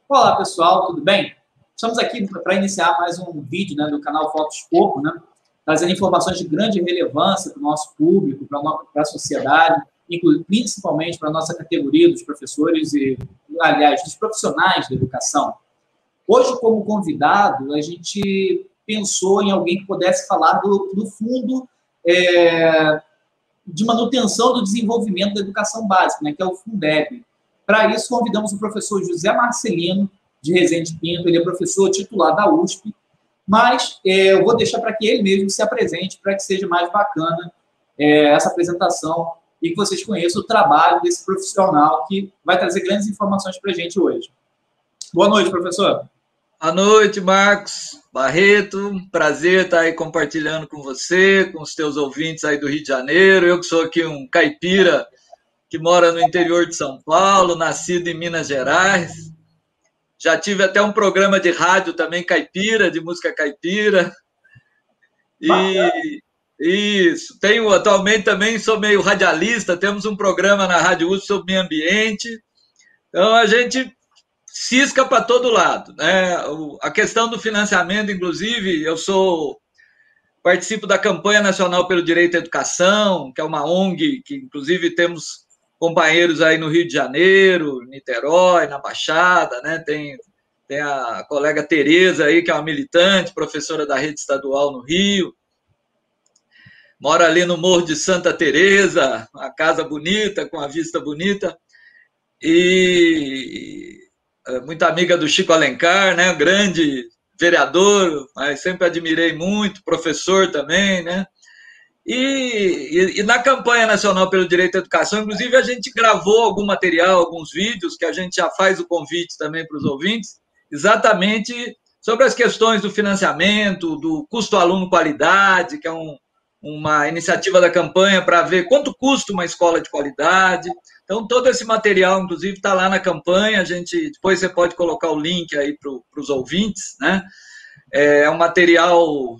Olá, pessoal, tudo bem? Estamos aqui para iniciar mais um vídeo, né, do canal Foco Escopo, né, trazendo informações de grande relevância para o nosso público, para a sociedade, principalmente para a nossa categoria dos professores e, aliás, dos profissionais da educação. Hoje, como convidado, a gente pensou em alguém que pudesse falar do fundo de manutenção do desenvolvimento da educação básica, né, que é o Fundeb. Para isso, convidamos o professor José Marcelino, de Resende Pinto. Ele é professor titular da USP, mas eu vou deixar para que ele mesmo se apresente, para que seja mais bacana essa apresentação e que vocês conheçam o trabalho desse profissional que vai trazer grandes informações para a gente hoje. Boa noite, professor. Boa noite, Marcos Barreto. Prazer estar aí compartilhando com você, com os teus ouvintes aí do Rio de Janeiro. Eu que sou aqui um caipira que mora no interior de São Paulo, nascido em Minas Gerais. Já tive até um programa de rádio também caipira, de música caipira. E isso. Atualmente também sou meio radialista, temos um programa na Rádio USP sobre meio ambiente. Então a gente cisca para todo lado, né? A questão do financiamento, inclusive, participo da campanha nacional pelo direito à educação, que é uma ONG que inclusive temos companheiros aí no Rio de Janeiro, Niterói, na Baixada, né? Tem a colega Tereza aí, que é uma militante, professora da rede estadual no Rio. Mora ali no Morro de Santa Teresa, uma casa bonita, com a vista bonita. E muito amiga do Chico Alencar, né? Grande vereador, mas sempre admirei muito, professor também, né? E na campanha nacional pelo direito à educação, inclusive, a gente gravou algum material, alguns vídeos, que a gente já faz o convite também para os ouvintes, exatamente sobre as questões do financiamento, do custo aluno-qualidade, que é uma iniciativa da campanha para ver quanto custa uma escola de qualidade. Então, todo esse material, inclusive, está lá na campanha. Depois você pode colocar o link aí para os ouvintes, né? É um material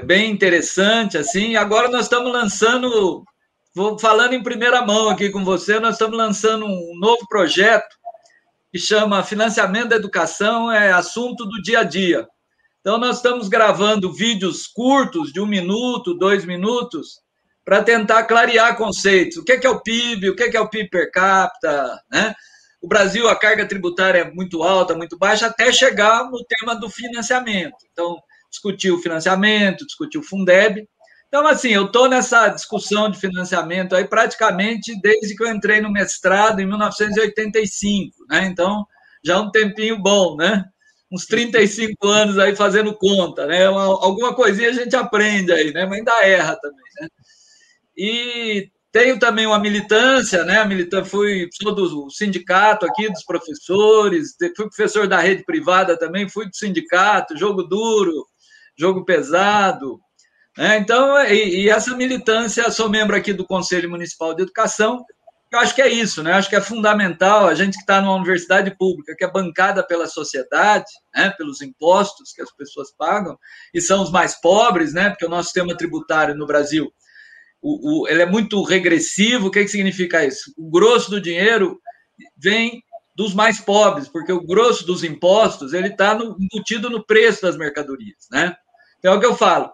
bem interessante, assim. Agora nós estamos lançando, falando em primeira mão aqui com você, nós estamos lançando um novo projeto que chama Financiamento da Educação, assunto do dia a dia. Então, nós estamos gravando vídeos curtos, de 1 minuto, 2 minutos, para tentar clarear conceitos. O que é o PIB, o que é o PIB per capita, né? O Brasil, a carga tributária é muito alta, muito baixa, até chegar no tema do financiamento. Então, discutir o financiamento, discutir o Fundeb. Então, assim, eu estou nessa discussão de financiamento aí praticamente desde que eu entrei no mestrado em 1985, né? Então, já um tempinho bom, né? Uns 35 anos aí fazendo conta, né? Alguma coisinha a gente aprende aí, né? Mas ainda erra também, né? E tenho também uma militância, né? Sou do sindicato aqui, dos professores, fui professor da rede privada também, fui do sindicato, jogo duro, jogo pesado, né? Então, e essa militância, sou membro aqui do Conselho Municipal de Educação. Eu acho que é isso, né? Acho que é fundamental a gente que está numa universidade pública, que é bancada pela sociedade, né? Pelos impostos que as pessoas pagam, e são os mais pobres, né? Porque o nosso sistema tributário no Brasil, ele é muito regressivo. O que significa isso? O grosso do dinheiro vem dos mais pobres, porque o grosso dos impostos ele está embutido no preço das mercadorias, né? Então é o que eu falo.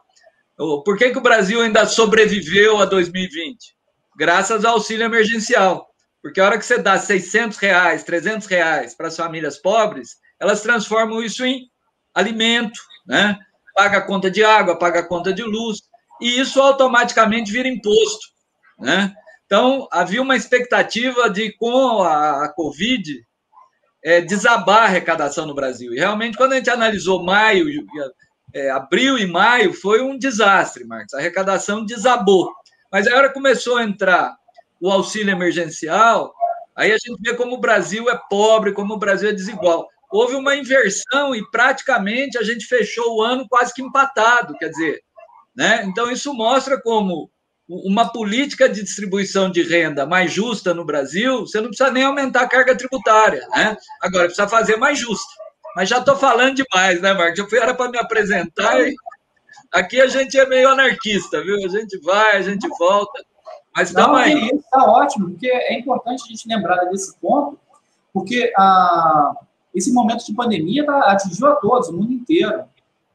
Por que o Brasil ainda sobreviveu a 2020? Graças ao auxílio emergencial. Porque a hora que você dá R$600, R$300 para as famílias pobres, elas transformam isso em alimento, né? Paga a conta de água, paga a conta de luz, e isso automaticamente vira imposto, né? Então, havia uma expectativa de, com a Covid, desabar a arrecadação no Brasil. E realmente, quando a gente analisou abril e maio, foi um desastre, Marcos. A arrecadação desabou. Mas a hora começou a entrar o auxílio emergencial, aí a gente vê como o Brasil é pobre, como o Brasil é desigual. Houve uma inversão e praticamente a gente fechou o ano quase que empatado, quer dizer, né? Então isso mostra como uma política de distribuição de renda mais justa no Brasil, você não precisa nem aumentar a carga tributária, né? Agora precisa fazer mais justa. Mas já estou falando demais, né, Marcos? Era para me apresentar Aqui a gente é meio anarquista, viu? A gente vai, a gente volta, mas estamos aí. Está ótimo, porque é importante a gente lembrar desse ponto, porque esse momento de pandemia atingiu a todos, o mundo inteiro.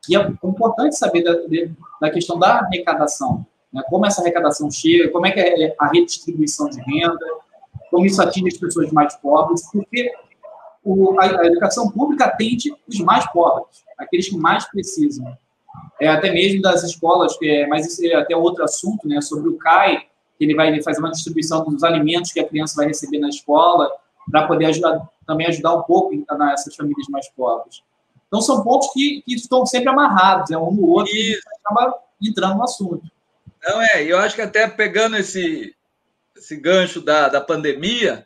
E é importante saber da questão da arrecadação, né? Como essa arrecadação chega, como é que é a redistribuição de renda, como isso atinge as pessoas mais pobres, porque a educação pública atende os mais pobres, aqueles que mais precisam. Até mesmo das escolas, mas isso é até outro assunto, né, sobre o CAI, que ele vai fazer uma distribuição dos alimentos que a criança vai receber na escola, para poder também ajudar um pouco nessas famílias mais pobres. Então, são pontos que estão sempre amarrados, um no outro, e a gente acaba entrando no assunto. Não, eu acho que até pegando esse gancho da pandemia,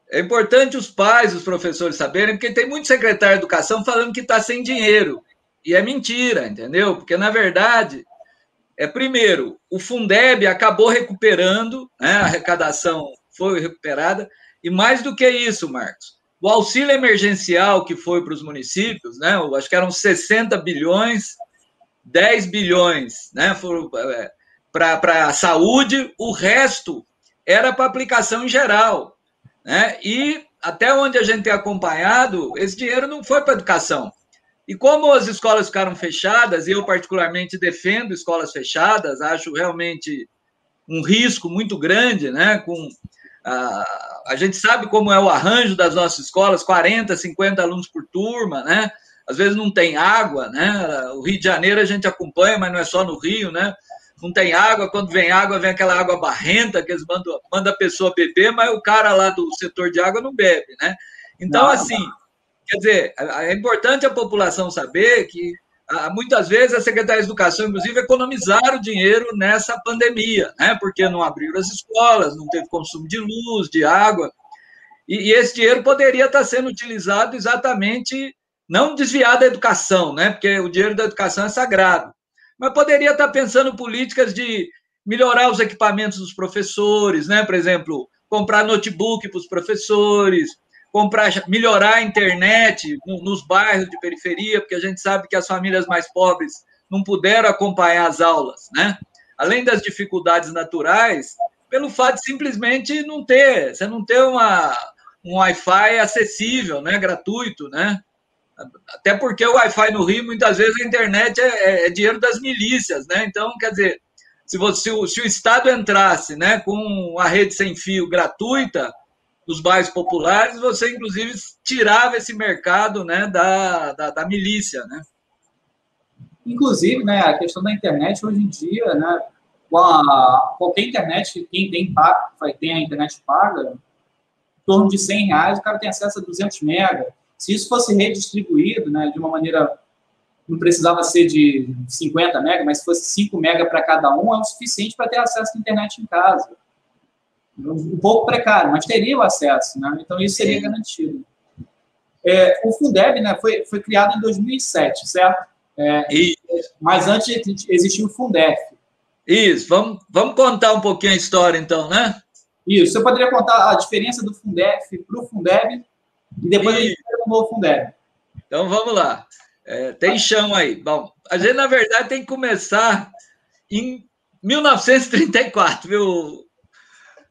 é importante os pais, os professores saberem, porque tem muito secretário de educação falando que está sem dinheiro. E é mentira, entendeu? Porque, na verdade, primeiro, o Fundeb acabou recuperando, né? A arrecadação foi recuperada, e mais do que isso, Marcos, o auxílio emergencial que foi para os municípios, né? Eu acho que eram 60 bilhões, 10 bilhões, né? Foram para a saúde, o resto era para aplicação em geral, né? E até onde a gente tem acompanhado, esse dinheiro não foi para a educação. E como as escolas ficaram fechadas, e eu particularmente defendo escolas fechadas, acho realmente um risco muito grande, né? A gente sabe como é o arranjo das nossas escolas, 40, 50 alunos por turma, né? Às vezes não tem água, né? O Rio de Janeiro a gente acompanha, mas não é só no Rio, né? Não tem água, quando vem água, vem aquela água barrenta, que eles mandam a pessoa beber, mas o cara lá do setor de água não bebe, né? Então, assim, quer dizer, é importante a população saber que muitas vezes a Secretaria de Educação, inclusive, economizaram dinheiro nessa pandemia, né? Porque não abriram as escolas, não teve consumo de luz, de água, e esse dinheiro poderia estar sendo utilizado exatamente, não desviar da educação, né? Porque o dinheiro da educação é sagrado, mas poderia estar pensando políticas de melhorar os equipamentos dos professores, né? Por exemplo, comprar notebook para os professores, melhorar a internet nos bairros de periferia, porque a gente sabe que as famílias mais pobres não puderam acompanhar as aulas, né? Além das dificuldades naturais, pelo fato de simplesmente você não ter um Wi-Fi acessível, né? Gratuito, né? Até porque o Wi-Fi no Rio, muitas vezes, a internet é dinheiro das milícias, né? Então, quer dizer, se o Estado entrasse, né, com a rede sem fio gratuita dos bairros populares, você, inclusive, tirava esse mercado, né, da milícia, né? Inclusive, né, a questão da internet, hoje em dia, né, qualquer internet, quem tem a internet paga, em torno de R$100, o cara tem acesso a 200 mega. Se isso fosse redistribuído, né, de uma maneira, não precisava ser de 50 mega, mas se fosse 5 mega para cada um, é o suficiente para ter acesso à internet em casa. Um pouco precário, mas teria o acesso, né? Então isso seria garantido. O Fundeb, né, foi criado em 2007, certo? Mas antes existia o Fundef. Isso, vamos contar um pouquinho a história então, né? Isso, você poderia contar a diferença do Fundef para o Fundeb e depois a gente pega o novo Fundeb. Então vamos lá. Tem chão aí. Bom, a gente, na verdade, tem que começar em 1934, viu,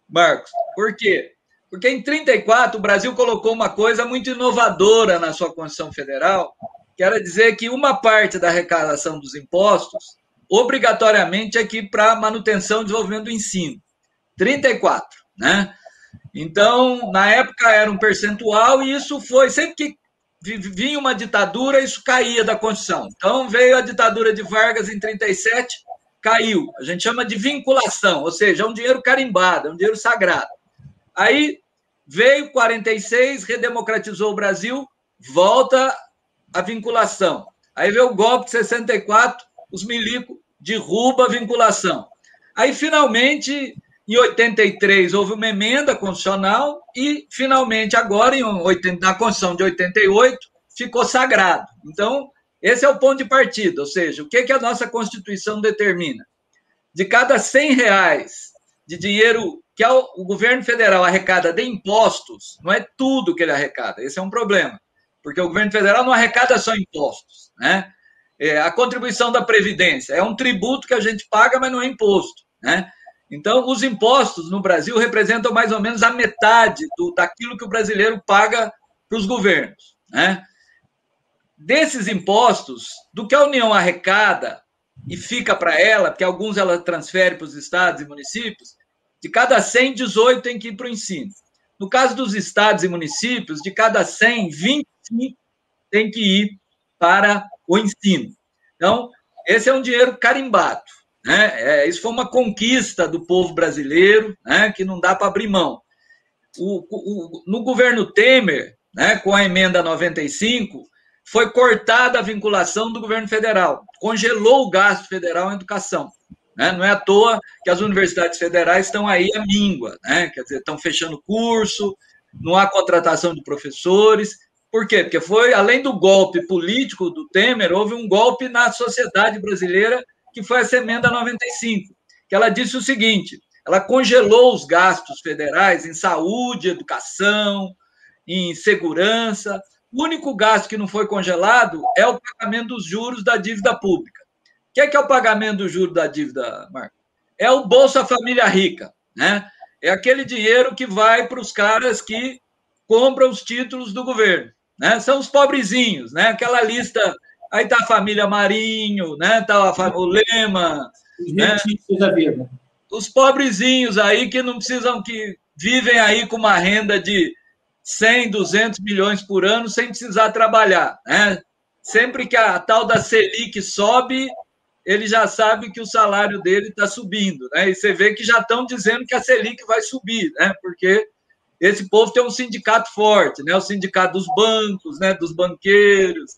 Marcos? Por quê? Porque em 1934 o Brasil colocou uma coisa muito inovadora na sua Constituição Federal, que era dizer que uma parte da arrecadação dos impostos, obrigatoriamente, é que para manutenção e desenvolvimento do ensino. 1934, né? Então, na época era um percentual e isso foi, sempre que vinha uma ditadura, isso caía da Constituição. Então, veio a ditadura de Vargas em 1937, caiu. A gente chama de vinculação, ou seja, é um dinheiro carimbado, é um dinheiro sagrado. Aí veio 46, redemocratizou o Brasil, volta a vinculação. Aí veio o golpe de 64, os milicos derrubam a vinculação. Aí, finalmente, em 83, houve uma emenda constitucional e, finalmente, agora, na Constituição de 88, ficou sagrado. Então, esse é o ponto de partida, ou seja, o que a nossa Constituição determina? De cada R$100 de dinheiro que o governo federal arrecada de impostos, não é tudo que ele arrecada, esse é um problema, porque o governo federal não arrecada só impostos, né? A contribuição da Previdência é um tributo que a gente paga, mas não é imposto, né? Então, os impostos no Brasil representam mais ou menos a metade daquilo que o brasileiro paga para os governos, né? Desses impostos, do que a União arrecada e fica para ela, porque alguns ela transfere para os estados e municípios, de cada 100, 18 tem que ir para o ensino. No caso dos estados e municípios, de cada 100, 25 tem que ir para o ensino. Então, esse é um dinheiro carimbado, né? Isso foi uma conquista do povo brasileiro, né, que não dá para abrir mão. No governo Temer, né, com a emenda 95, foi cortada a vinculação do governo federal, congelou o gasto federal em educação. Né? Não é à toa que as universidades federais estão aí à míngua, né? Quer dizer, estão fechando curso, não há contratação de professores. Por quê? Porque foi, além do golpe político do Temer, houve um golpe na sociedade brasileira, que foi essa emenda 95, que ela disse o seguinte: ela congelou os gastos federais em saúde, educação, em segurança. O único gasto que não foi congelado é o pagamento dos juros da dívida pública. O que é o pagamento do juro da dívida, Marco? É o Bolsa Família Rica, né? É aquele dinheiro que vai para os caras que compram os títulos do governo, né? São os pobrezinhos, né? Aquela lista, aí está a família Marinho, né? Tá o Lema, os rentistas da vida. Os pobrezinhos aí que não precisam, que vivem aí com uma renda de 100, 200 milhões por ano sem precisar trabalhar, né? Sempre que a tal da Selic sobe, ele já sabe que o salário dele está subindo, né? E você vê que já estão dizendo que a Selic vai subir, né? Porque esse povo tem um sindicato forte, né? O sindicato dos bancos, né? Dos banqueiros.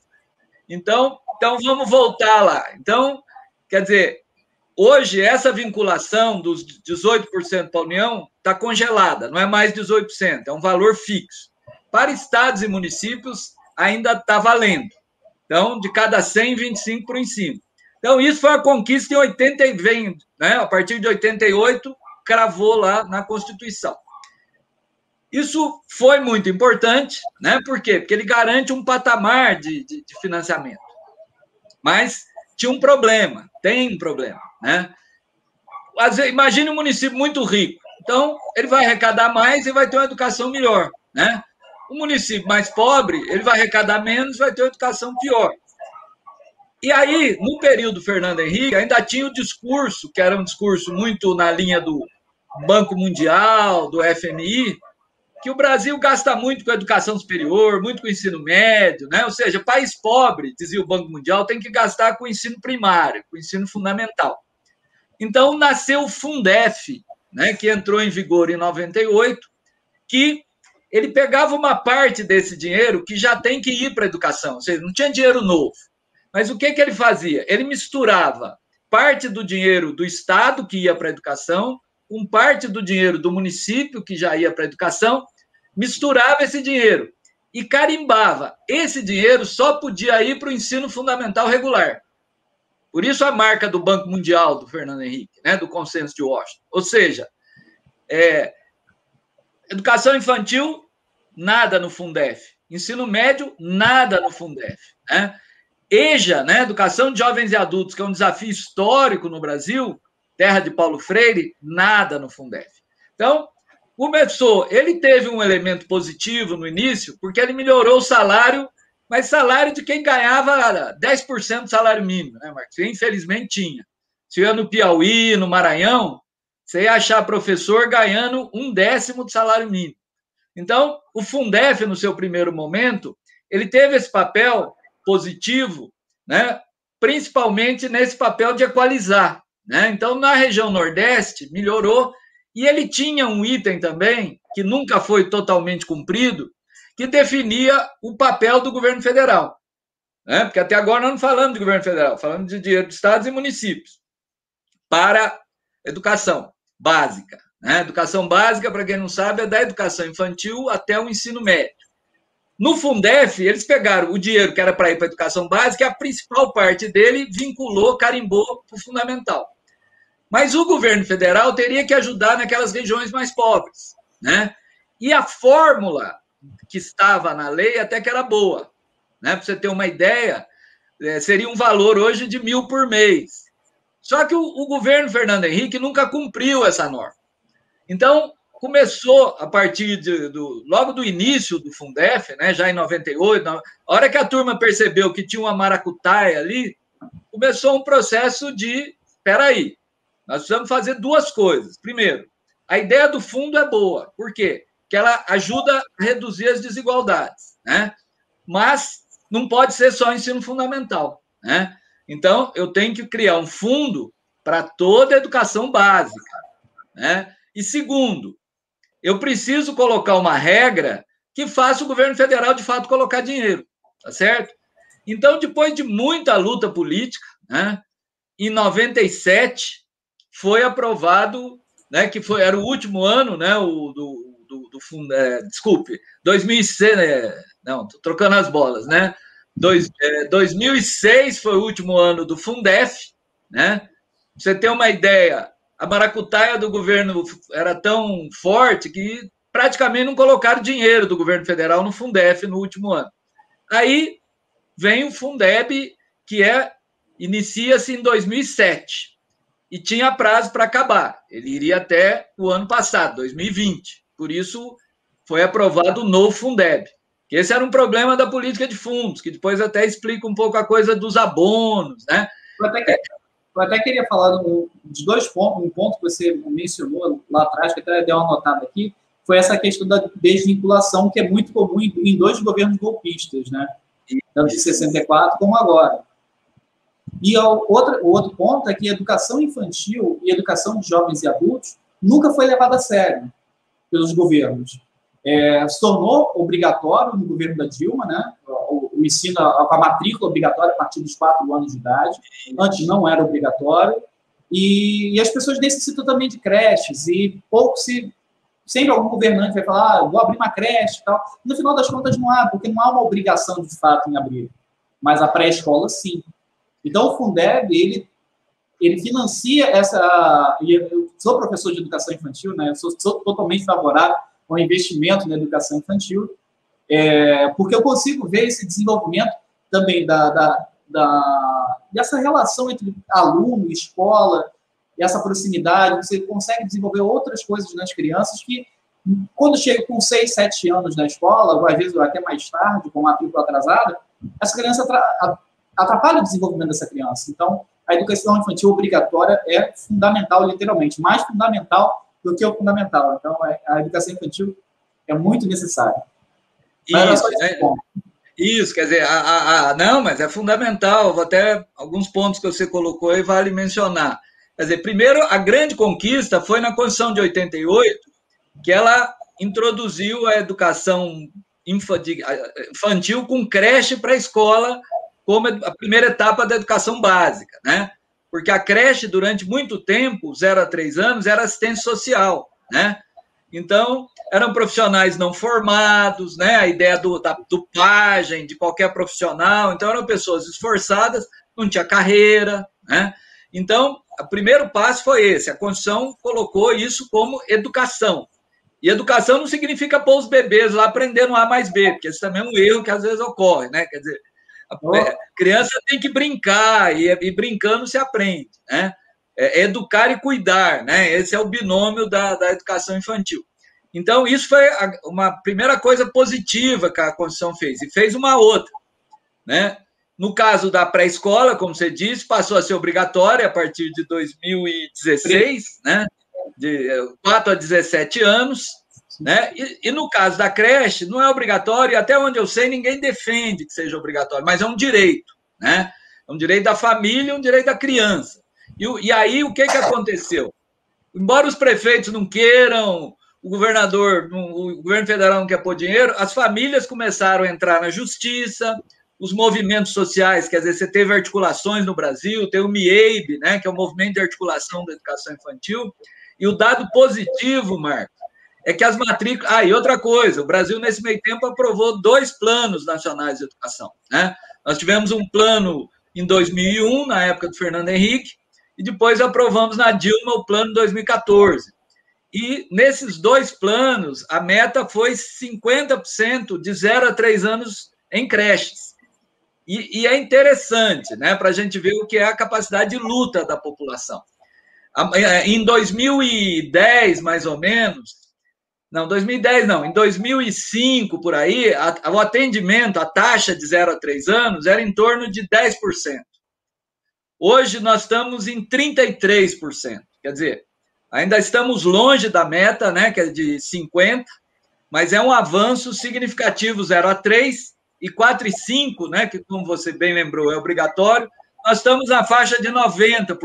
Então vamos voltar lá. Então, quer dizer, hoje essa vinculação dos 18% para a União está congelada, não é mais 18%, é um valor fixo. Para estados e municípios ainda está valendo. Então, de cada 100, 25 para o ensino. Então, isso foi uma conquista em 80, né? A partir de 88, cravou lá na Constituição. Isso foi muito importante, né? Por quê? Porque ele garante um patamar de financiamento. Mas tinha um problema, tem um problema, né? Imagine um município muito rico. Então, ele vai arrecadar mais e vai ter uma educação melhor, né? O município mais pobre, ele vai arrecadar menos e vai ter uma educação pior. E aí, no período Fernando Henrique, ainda tinha o discurso, que era um discurso muito na linha do Banco Mundial, do FMI, que o Brasil gasta muito com a educação superior, muito com o ensino médio, né? Ou seja, país pobre, dizia o Banco Mundial, tem que gastar com o ensino primário, com o ensino fundamental. Então, nasceu o Fundef, né, que entrou em vigor em 98, que ele pegava uma parte desse dinheiro que já tem que ir para a educação, ou seja, não tinha dinheiro novo. Mas o que ele fazia? Ele misturava parte do dinheiro do Estado, que ia para a educação, com parte do dinheiro do município, que já ia para a educação, misturava esse dinheiro e carimbava. Esse dinheiro só podia ir para o ensino fundamental regular. Por isso a marca do Banco Mundial, do Fernando Henrique, né, do Consenso de Washington. Ou seja, educação infantil, nada no Fundef. Ensino médio, nada no Fundef. Né? EJA, né, Educação de Jovens e Adultos, que é um desafio histórico no Brasil, terra de Paulo Freire, nada no Fundef. Então, começou, ele teve um elemento positivo no início, porque ele melhorou o salário, mas salário de quem ganhava 10% do salário mínimo, né, Marcos? Infelizmente tinha. Se ia no Piauí, no Maranhão, você ia achar professor ganhando 1/10 do salário mínimo. Então, o Fundef, no seu primeiro momento, ele teve esse papel positivo, né? Principalmente nesse papel de equalizar. Né? Então, na região Nordeste, melhorou, e ele tinha um item também, que nunca foi totalmente cumprido, que definia o papel do governo federal. Né? Porque até agora nós não falamos de governo federal, falamos de dinheiro de estados e municípios para educação básica. Né? Educação básica, para quem não sabe, é da educação infantil até o ensino médio. No Fundef, eles pegaram o dinheiro que era para ir para a educação básica, e a principal parte dele vinculou, carimbou para o fundamental. Mas o governo federal teria que ajudar naquelas regiões mais pobres. Né? E a fórmula que estava na lei até que era boa. Né? Para você ter uma ideia, seria um valor hoje de 1.000 por mês. Só que o governo Fernando Henrique nunca cumpriu essa norma. Então, começou a partir logo do início do Fundef, né, já em 98, a hora que a turma percebeu que tinha uma maracutaia ali, começou um processo de, espera aí, nós precisamos fazer duas coisas. Primeiro, a ideia do fundo é boa. Por quê? Porque ela ajuda a reduzir as desigualdades, né? Mas não pode ser só ensino fundamental, né? Então, eu tenho que criar um fundo para toda a educação básica, né? E segundo, eu preciso colocar uma regra que faça o governo federal, de fato, colocar dinheiro, tá certo? Então, depois de muita luta política, né, em 97 foi aprovado, né, que era o último ano, né, do fundo, desculpe, 2006, não, estou trocando as bolas, né? 2006 foi o último ano do Fundef, né? Pra você ter uma ideia, a maracutaia do governo era tão forte que praticamente não colocaram dinheiro do governo federal no Fundef no último ano. Aí vem o Fundeb, que inicia-se em 2007 e tinha prazo para acabar. Ele iria até o ano passado, 2020. Por isso foi aprovado o novo Fundeb. Que esse era um problema da política de fundos, que depois até explica um pouco a coisa dos abonos, né? Eu até queria falar de dois pontos. Um ponto que você mencionou lá atrás, que até deu uma notada aqui, foi essa questão da desvinculação, que é muito comum em dois governos golpistas, né? Tanto de 64 como agora. E o outro ponto é que a educação infantil e a educação de jovens e adultos nunca foi levada a sério pelos governos. Se tornou obrigatório no governo da Dilma, né? O ensino com a matrícula obrigatória a partir dos 4 anos de idade. Antes não era obrigatório. E as pessoas necessitam também de creches. E sempre algum governante vai falar, vou abrir uma creche e tal. No final das contas não há, porque não há uma obrigação de fato em abrir. Mas a pré-escola, sim. Então, o Fundeb, ele financia essa... Eu sou professor de educação infantil, né? Eu sou totalmente favorável ao investimento na educação infantil, porque eu consigo ver esse desenvolvimento também dessa relação entre aluno e escola, essa proximidade. Você consegue desenvolver outras coisas nas crianças que, quando chega com 6, 7 anos na escola, ou às vezes até mais tarde, com matrícula atrasada, essa criança atrapalha o desenvolvimento dessa criança. Então, a educação infantil obrigatória é fundamental, literalmente, mais fundamental do que o fundamental. Então, a educação infantil é muito necessária. Isso, quer dizer, não, mas é fundamental. Até alguns pontos que você colocou aí vale mencionar. Quer dizer, primeiro, a grande conquista foi na Constituição de 88, que ela introduziu a educação infantil com creche para a escola como a primeira etapa da educação básica, né? Porque a creche, durante muito tempo, 0 a 3 anos, era assistência social, né? Então, eram profissionais não formados, né? A ideia da pajem, de qualquer profissional. Então, eram pessoas esforçadas, não tinha carreira, né? Então, o primeiro passo foi esse. A Constituição colocou isso como educação. E educação não significa pôr os bebês lá aprendendo A mais B, porque esse também é um erro que às vezes ocorre, né? Quer dizer, a criança tem que brincar, e brincando se aprende, né? Educar e cuidar, né? Esse é o binômio da educação infantil. Então, isso foi uma primeira coisa positiva que a Constituição fez, e fez uma outra, né? No caso da pré-escola, como você disse, passou a ser obrigatória a partir de 2016, né? De 4 a 17 anos, né? E no caso da creche, não é obrigatório, e até onde eu sei, ninguém defende que seja obrigatório, mas é um direito, né? É um direito da família, um direito da criança. E aí, o que aconteceu? Embora os prefeitos não queiram, o governo federal não quer pôr dinheiro, as famílias começaram a entrar na justiça, os movimentos sociais, quer dizer, você teve articulações no Brasil, tem o MIEIB, né, que é o Movimento de Articulação da Educação Infantil, e o dado positivo, Marcos, é que as matrículas... e outra coisa, o Brasil, nesse meio tempo, aprovou 2 planos nacionais de educação, né? Nós tivemos um plano em 2001, na época do Fernando Henrique, e depois aprovamos na Dilma o plano de 2014. E nesses 2 planos, a meta foi 50% de 0 a 3 anos em creches. E é interessante, né, para a gente ver o que é a capacidade de luta da população. Em 2010, mais ou menos, não, 2010 não, em 2005, por aí, o atendimento, a taxa de 0 a 3 anos era em torno de 10%. Hoje nós estamos em 33%. Quer dizer, ainda estamos longe da meta, né, que é de 50%, mas é um avanço significativo, 0 a 3 e 4 e 5, né, que, como você bem lembrou, é obrigatório. Nós estamos na faixa de 90%.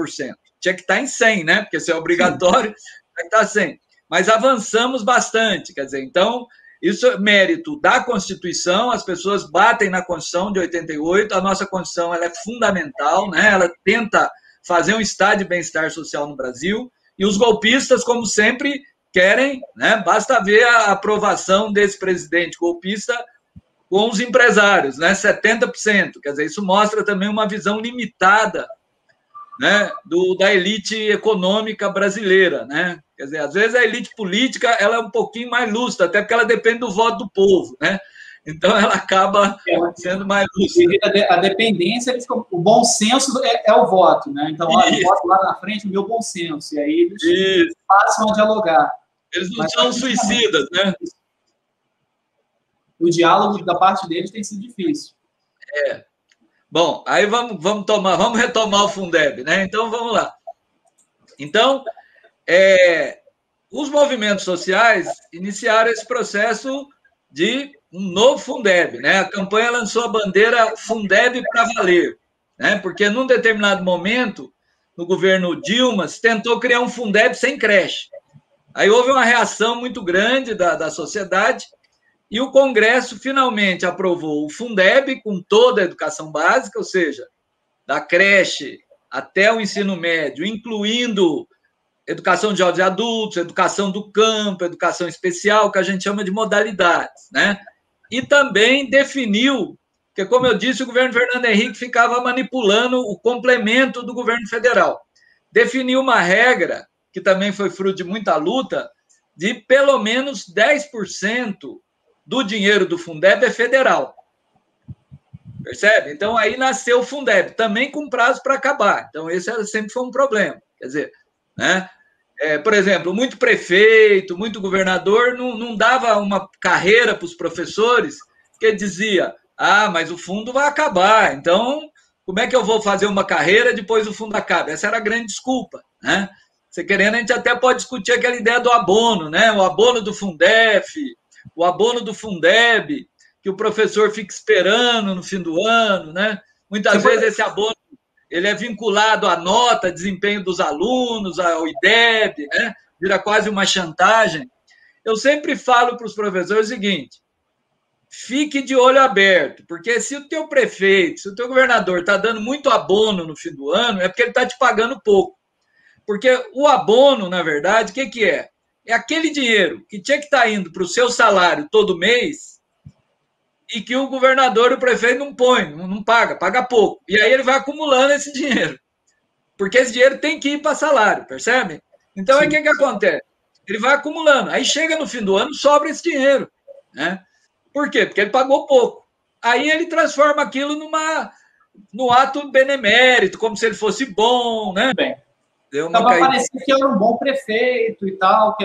Tinha que estar em 100, né, porque se é obrigatório, tem que estar 100. Mas avançamos bastante, quer dizer, então, isso é mérito da Constituição, as pessoas batem na Constituição de 88, a nossa Constituição ela é fundamental, né? Ela tenta fazer um estado de bem-estar social no Brasil, e os golpistas, como sempre, querem, né? Basta ver a aprovação desse presidente golpista com os empresários, né? 70%, quer dizer, isso mostra também uma visão limitada, né, da elite econômica brasileira, né? Quer dizer, às vezes a elite política ela é um pouquinho mais lúcida, até porque ela depende do voto do povo, né? Então ela acaba sendo mais lúcida. A dependência, o bom senso é o voto, né? Então, eu voto lá na frente o meu bom senso, e aí eles passam a dialogar. Eles não são suicidas, né? O diálogo da parte deles tem sido difícil. Bom, aí vamos retomar o Fundeb, né? Então, vamos lá. Então, os movimentos sociais iniciaram esse processo de um novo Fundeb, né? A campanha lançou a bandeira Fundeb para valer, né? Porque num determinado momento, no governo Dilma, se tentou criar um Fundeb sem creche. Aí houve uma reação muito grande da sociedade, e o Congresso finalmente aprovou o Fundeb com toda a educação básica, ou seja, da creche até o ensino médio, incluindo educação de jovens e adultos, educação do campo, educação especial, que a gente chama de modalidades, né? E também definiu, porque, como eu disse, o governo Fernando Henrique ficava manipulando o complemento do governo federal. Definiu uma regra, que também foi fruto de muita luta, de pelo menos 10% do dinheiro do Fundeb é federal. Percebe? Então, aí nasceu o Fundeb, também com prazo para acabar. Então, esse sempre foi um problema. Quer dizer, né? Por exemplo, muito prefeito, muito governador não dava uma carreira para os professores, que dizia, mas o fundo vai acabar, então como é que eu vou fazer uma carreira depois o fundo acaba? Essa era a grande desculpa, né? Você querendo, a gente até pode discutir aquela ideia do abono, né? O abono do Fundef, o abono do Fundeb, que o professor fica esperando no fim do ano, né? Muitas vezes esse abono ele é vinculado à nota, desempenho dos alunos, ao IDEB, né? Vira quase uma chantagem. Eu sempre falo para os professores o seguinte, fique de olho aberto, porque se o teu prefeito, se o teu governador está dando muito abono no fim do ano, é porque ele está te pagando pouco. Porque o abono, na verdade, o que é? É aquele dinheiro que tinha que estar indo para o seu salário todo mês e que o governador e o prefeito não põe, não paga pouco. E aí ele vai acumulando esse dinheiro. Porque esse dinheiro tem que ir para salário, percebe? Então, aí o que acontece? Ele vai acumulando. Aí chega no fim do ano, sobra esse dinheiro, né? Por quê? Porque ele pagou pouco. Aí ele transforma aquilo no ato benemérito, como se ele fosse bom, né? Bem, então vai parecer que era um bom prefeito e tal,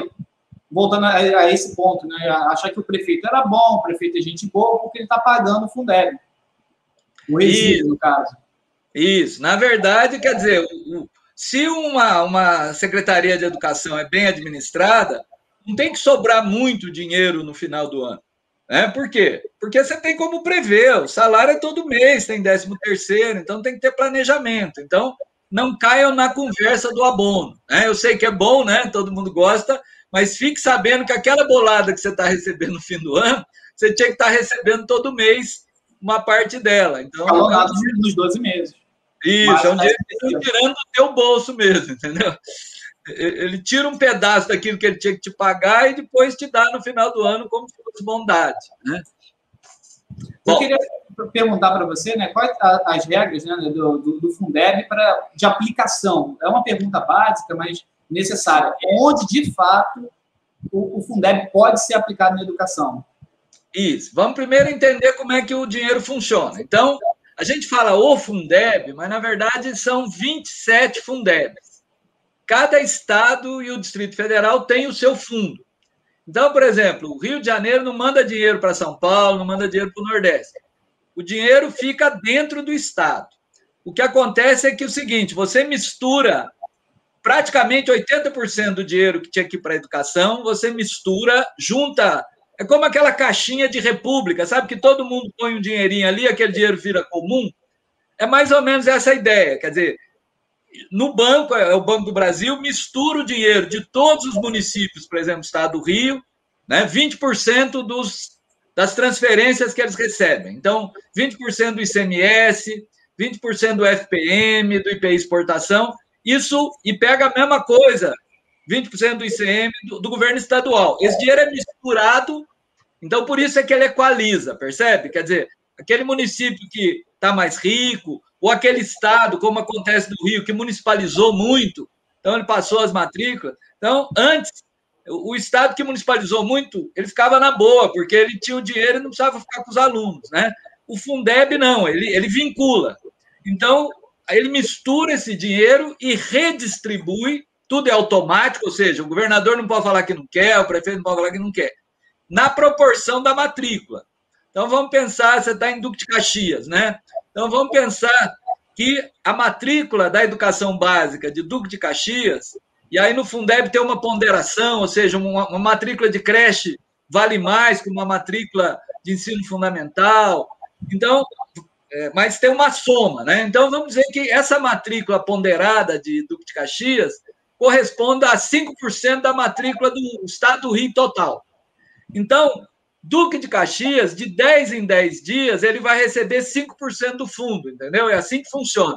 voltando a esse ponto, né? Achar que o prefeito era bom, o prefeito é gente boa, porque ele está pagando o Fundeb. O resíduo, no caso. Isso. Na verdade, quer dizer, se uma secretaria de educação é bem administrada, não tem que sobrar muito dinheiro no final do ano. Né? Por quê? Porque você tem como prever, o salário é todo mês, tem 13º, então tem que ter planejamento. Então, não caiam na conversa do abono. Né? Eu sei que é bom, né? Todo mundo gosta, mas fique sabendo que aquela bolada que você está recebendo no fim do ano, você tinha que estar recebendo todo mês uma parte dela. Então, escalonado nos 12 meses. Isso, é um dinheiro que está tirando do teu bolso mesmo, entendeu? Ele tira um pedaço daquilo que ele tinha que te pagar e depois te dá no final do ano como se fosse bondade. Né? Eu queria perguntar para você, né, quais as regras, né, do Fundeb de aplicação. É uma pergunta básica, mas necessária. Onde, de fato, o Fundeb pode ser aplicado na educação? Isso. Vamos primeiro entender como é que o dinheiro funciona. Então, a gente fala o Fundeb, mas na verdade são 27 Fundebs. Cada estado e o Distrito Federal tem o seu fundo. Então, por exemplo, o Rio de Janeiro não manda dinheiro para São Paulo, não manda dinheiro para o Nordeste. O dinheiro fica dentro do estado. O que acontece é que o seguinte, você mistura praticamente 80% do dinheiro que tinha que ir para a educação, você mistura, junta, é como aquela caixinha de república, sabe que todo mundo põe um dinheirinho ali, aquele dinheiro vira comum? É mais ou menos essa a ideia, quer dizer, no banco, é o Banco do Brasil, mistura o dinheiro de todos os municípios, por exemplo, o estado do Rio, né, 20% das transferências que eles recebem. Então, 20% do ICMS, 20% do FPM, do IPI exportação, isso, e pega a mesma coisa, 20% do ICM do governo estadual. Esse dinheiro é misturado, então por isso é que ele equaliza, percebe? Quer dizer, aquele município que está mais rico, ou aquele estado, como acontece no Rio, que municipalizou muito, então ele passou as matrículas. Então, antes, o estado que municipalizou muito, ele ficava na boa, porque ele tinha o dinheiro e não precisava ficar com os alunos, né? O Fundeb não, ele vincula. Então, ele mistura esse dinheiro e redistribui, tudo é automático, ou seja, o governador não pode falar que não quer, o prefeito não pode falar que não quer, na proporção da matrícula. Então, vamos pensar, você está em Duque de Caxias, né? Então, vamos pensar que a matrícula da educação básica de Duque de Caxias, e aí no Fundeb tem uma ponderação, ou seja, uma matrícula de creche vale mais que uma matrícula de ensino fundamental. Então, mas tem uma soma, né? Então, vamos dizer que essa matrícula ponderada de Duque de Caxias corresponde a 5% da matrícula do estado do Rio total. Então, Duque de Caxias, de 10 em 10 dias, ele vai receber 5% do fundo, entendeu? É assim que funciona.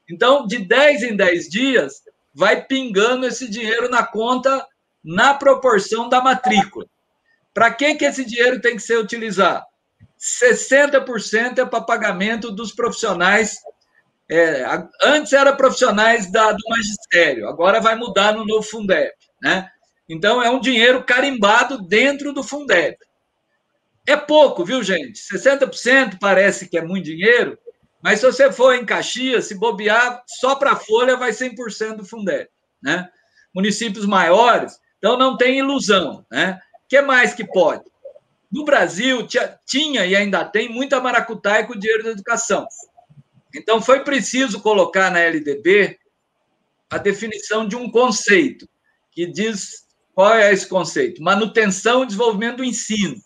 Então, de 10 em 10 dias, vai pingando esse dinheiro na conta na proporção da matrícula. Para que esse dinheiro tem que ser utilizado? 60% é para pagamento dos profissionais. Antes era profissionais do magistério, agora vai mudar no novo Fundeb, né? Então, é um dinheiro carimbado dentro do Fundeb. É pouco, viu, gente? 60% parece que é muito dinheiro, mas se você for em Caxias, se bobear, só para a folha vai 100% do Fundeb, né? Municípios maiores, então não tem ilusão, né? O que mais que pode? No Brasil, tinha e ainda tem muita maracutaia com o dinheiro da educação. Então, foi preciso colocar na LDB a definição de um conceito, que diz qual é esse conceito? Manutenção e desenvolvimento do ensino.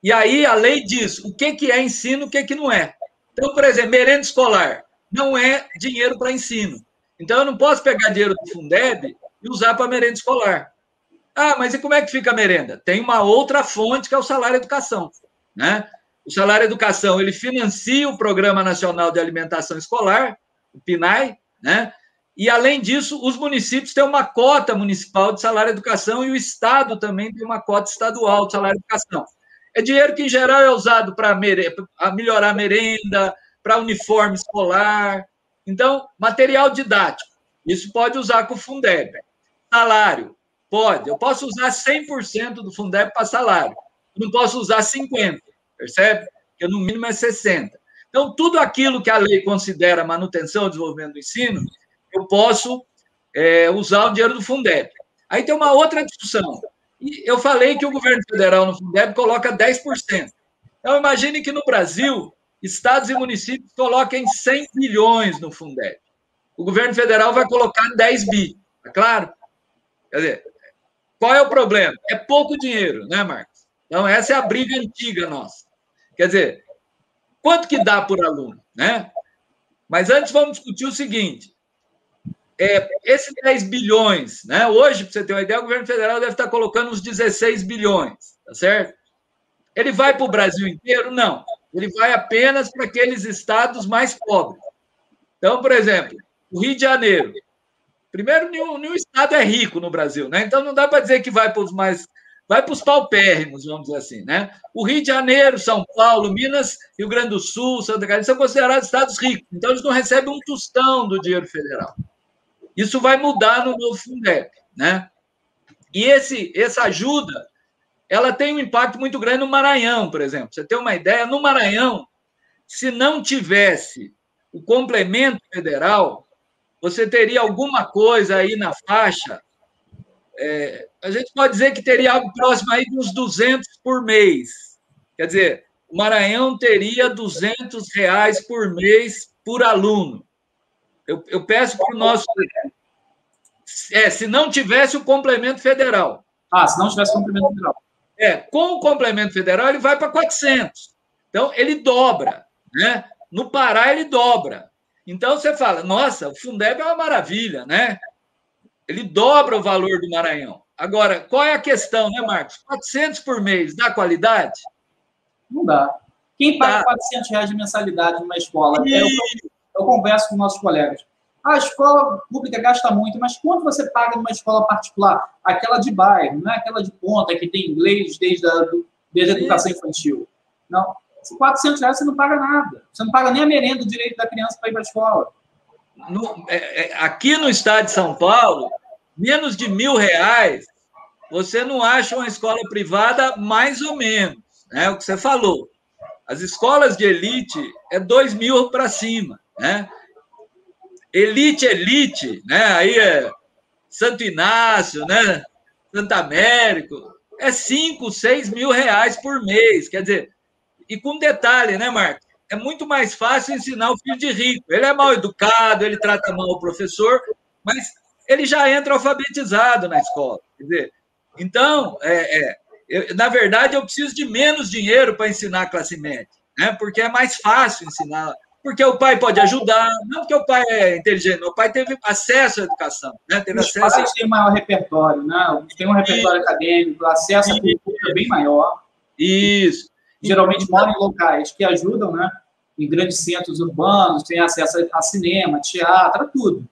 E aí a lei diz o que é ensino, o que não é. Então, por exemplo, merenda escolar não é dinheiro para ensino. Então, eu não posso pegar dinheiro do Fundeb e usar para merenda escolar. Ah, mas e como é que fica a merenda? Tem uma outra fonte que é o salário educação, né? O salário educação, ele financia o Programa Nacional de Alimentação Escolar, o PNAE, né? E, além disso, os municípios têm uma cota municipal de salário educação e o Estado também tem uma cota estadual de salário educação. É dinheiro que, em geral, é usado para melhorar a merenda, para uniforme escolar. Então, material didático, isso pode usar com o Fundeb. Salário, pode. Eu posso usar 100% do Fundeb para salário. Eu não posso usar 50%, percebe? Porque no mínimo é 60%. Então, tudo aquilo que a lei considera manutenção e desenvolvimento do ensino, eu posso usar o dinheiro do Fundeb. Aí tem uma outra discussão. E eu falei que o governo federal no Fundeb coloca 10%. Então, imagine que no Brasil, estados e municípios coloquem 100 bilhões no Fundeb. O governo federal vai colocar 10 bi, tá claro? Quer dizer, qual é o problema? É pouco dinheiro, né, Marcos? Então, essa é a briga antiga nossa. Quer dizer, quanto que dá por aluno, né? Mas antes vamos discutir o seguinte, esses 10 bilhões, né? Hoje, para você ter uma ideia, o governo federal deve estar colocando uns 16 bilhões, tá certo? Ele vai para o Brasil inteiro? Não. Ele vai apenas para aqueles estados mais pobres. Então, por exemplo, o Rio de Janeiro. Primeiro, nenhum estado é rico no Brasil, né? Então, não dá para dizer que vai para os mais... Vai para os paupérrimos, vamos dizer assim, né? O Rio de Janeiro, São Paulo, Minas, Rio Grande do Sul, Santa Catarina, são considerados estados ricos. Então, eles não recebem um tostão do dinheiro federal. Isso vai mudar no novo Fundeb, né? E essa ajuda, ela tem um impacto muito grande no Maranhão, por exemplo. Você tem uma ideia, no Maranhão, se não tivesse o complemento federal, você teria alguma coisa aí na faixa, a gente pode dizer que teria algo próximo aí de uns 200 por mês. Quer dizer, o Maranhão teria R$ 200 por mês por aluno. Eu peço para o nosso... se não tivesse o complemento federal. Se não tivesse o complemento federal. Com o complemento federal, ele vai para 400. Então, ele dobra, né? No Pará, ele dobra. Então, você fala, nossa, o Fundeb é uma maravilha, né? Ele dobra o valor do Maranhão. Agora, qual é a questão, né, Marcos? 400 por mês, dá qualidade? Não dá. Quem paga R$ 400 de mensalidade numa escola? Eu converso com nossos colegas. A escola pública gasta muito, mas quanto você paga numa escola particular? Aquela de bairro, não é aquela de ponta, que tem inglês desde a educação infantil. Não. R$ 400 você não paga nada. Você não paga nem a merenda, o direito da criança para ir para a escola. Aqui no estado de São Paulo, menos de R$ 1.000, você não acha uma escola privada mais ou menos, né? O que você falou. As escolas de elite é 2.000 para cima, né? Elite, né? Aí é Santo Inácio, né? Santo Américo, é R$ 5.000, R$ 6.000 por mês. Quer dizer, e com detalhe, né, Marcos? É muito mais fácil ensinar o filho de rico. Ele é mal educado, ele trata mal o professor, mas ele já entra alfabetizado na escola. Quer dizer, então, na verdade, eu preciso de menos dinheiro para ensinar a classe média, né? Porque é mais fácil ensinar, porque o pai pode ajudar, não porque o pai é inteligente, o pai teve acesso à educação, né? Teve Os pais têm maior repertório, né? Tem um repertório acadêmico, acesso à cultura é bem maior. Isso. Geralmente moram em locais que ajudam, né? Em grandes centros urbanos, tem acesso a cinema, teatro, tudo.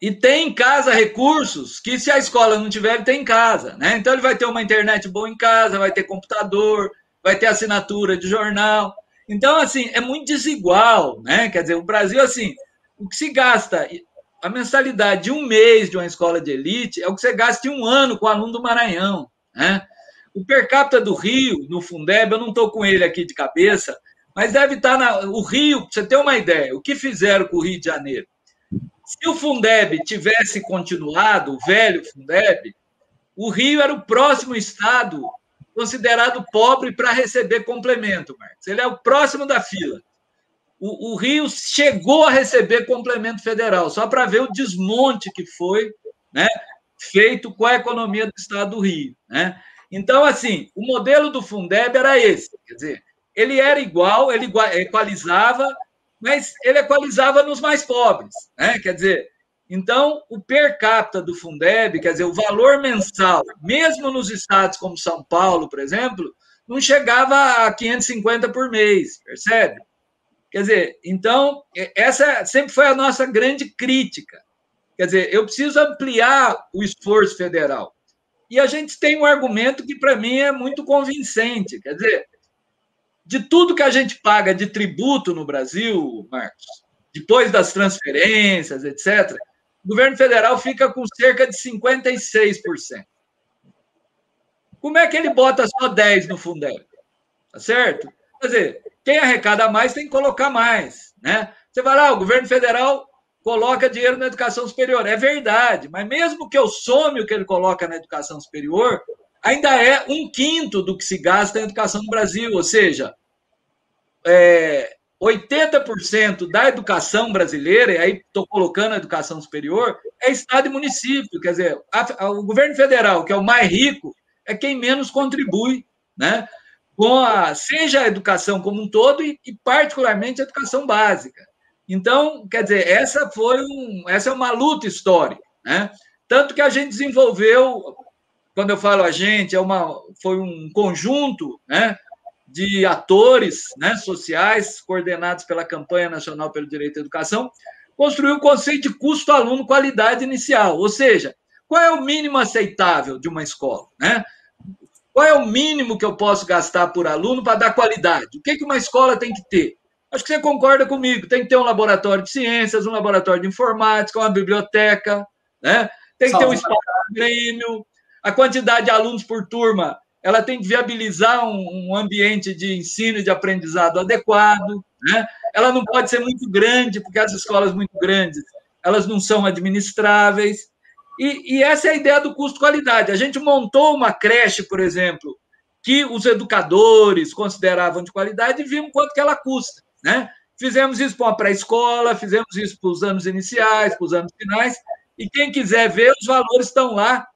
E tem em casa recursos que, se a escola não tiver, ele tem em casa, né? Então, ele vai ter uma internet boa em casa, vai ter computador, vai ter assinatura de jornal. Então, assim, é muito desigual, né? Quer dizer, o Brasil, assim, o que se gasta, a mensalidade de um mês de uma escola de elite é o que você gasta em um ano com o aluno do Maranhão, né? O per capita do Rio, no Fundeb, eu não estou com ele aqui de cabeça, mas deve estar o Rio, para você ter uma ideia, o que fizeram com o Rio de Janeiro? Se o Fundeb tivesse continuado, o velho Fundeb, o Rio era o próximo estado considerado pobre para receber complemento, Marcos. Ele é o próximo da fila. O Rio chegou a receber complemento federal, só para ver o desmonte que foi, né, feito com a economia do estado do Rio, né? Então, assim, o modelo do Fundeb era esse, quer dizer, ele era igual, ele equalizava, mas ele equalizava nos mais pobres, né? Quer dizer, então, o per capita do Fundeb, quer dizer, o valor mensal, mesmo nos estados como São Paulo, por exemplo, não chegava a 550 por mês, percebe? Quer dizer, então, essa sempre foi a nossa grande crítica. Quer dizer, eu preciso ampliar o esforço federal. E a gente tem um argumento que, para mim, é muito convincente. Quer dizer, de tudo que a gente paga de tributo no Brasil, Marcos, depois das transferências, etc., o governo federal fica com cerca de 56%. Como é que ele bota só 10% no Fundeb? Tá certo? Quer dizer, quem arrecada mais tem que colocar mais, né? Você vai lá, o governo federal coloca dinheiro na educação superior. É verdade, mas mesmo que eu some o que ele coloca na educação superior, ainda é 1/5 do que se gasta em educação no Brasil, ou seja, 80% da educação brasileira, e aí estou colocando a educação superior, é estado e município. Quer dizer, o governo federal, que é o mais rico, é quem menos contribui, né, seja a educação como um todo e particularmente a educação básica. Então, quer dizer, essa é uma luta histórica, né? Tanto que a gente desenvolveu, quando eu falo a gente, foi um conjunto, né, de atores, né, sociais, coordenados pela Campanha Nacional pelo Direito à Educação, construiu o conceito de custo-aluno qualidade inicial, ou seja, qual é o mínimo aceitável de uma escola, né? Qual é o mínimo que eu posso gastar por aluno para dar qualidade? O que uma escola tem que ter? Acho que você concorda comigo. Tem que ter um laboratório de ciências, um laboratório de informática, uma biblioteca, né? Tem que ter um espaço de prêmio. A quantidade de alunos por turma ela tem que viabilizar um ambiente de ensino e de aprendizado adequado, né? Ela não pode ser muito grande, porque as escolas muito grandes, elas não são administráveis. E essa é a ideia do custo-qualidade. A gente montou uma creche, por exemplo, que os educadores consideravam de qualidade e vimos quanto que ela custa, né? Fizemos isso para uma pré-escola, fizemos isso para os anos iniciais, para os anos finais, e quem quiser ver, os valores estão lá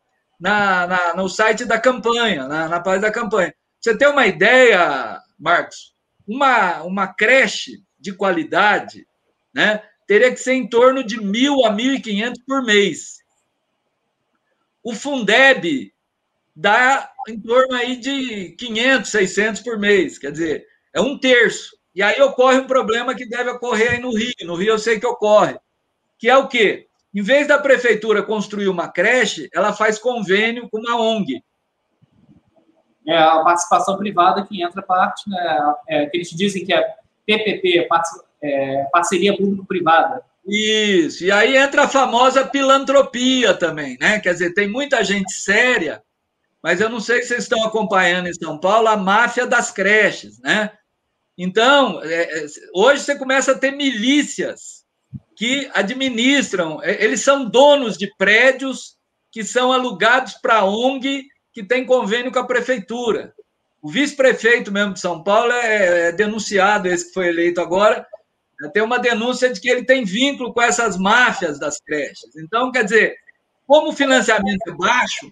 no site da campanha, na página da campanha. Você tem uma ideia, Marcos? Uma creche de qualidade, né, teria que ser em torno de 1.000 a 1.500 por mês. O Fundeb dá em torno aí de 500, 600 por mês, quer dizer, é um terço. E aí ocorre um problema que deve ocorrer aí no Rio. No Rio eu sei que ocorre, que é o quê? Em vez da prefeitura construir uma creche, ela faz convênio com uma ONG. É a participação privada que entra parte, né? Que eles dizem que é PPP, parceria público-privada. Isso, e aí entra a famosa pilantropia também, né? Quer dizer, tem muita gente séria, mas eu não sei se vocês estão acompanhando em São Paulo a máfia das creches, né? Então, hoje você começa a ter milícias que administram, eles são donos de prédios que são alugados para a ONG que tem convênio com a prefeitura. O vice-prefeito mesmo de São Paulo é denunciado, esse que foi eleito agora, tem uma denúncia de que ele tem vínculo com essas máfias das creches. Então, quer dizer, como o financiamento é baixo,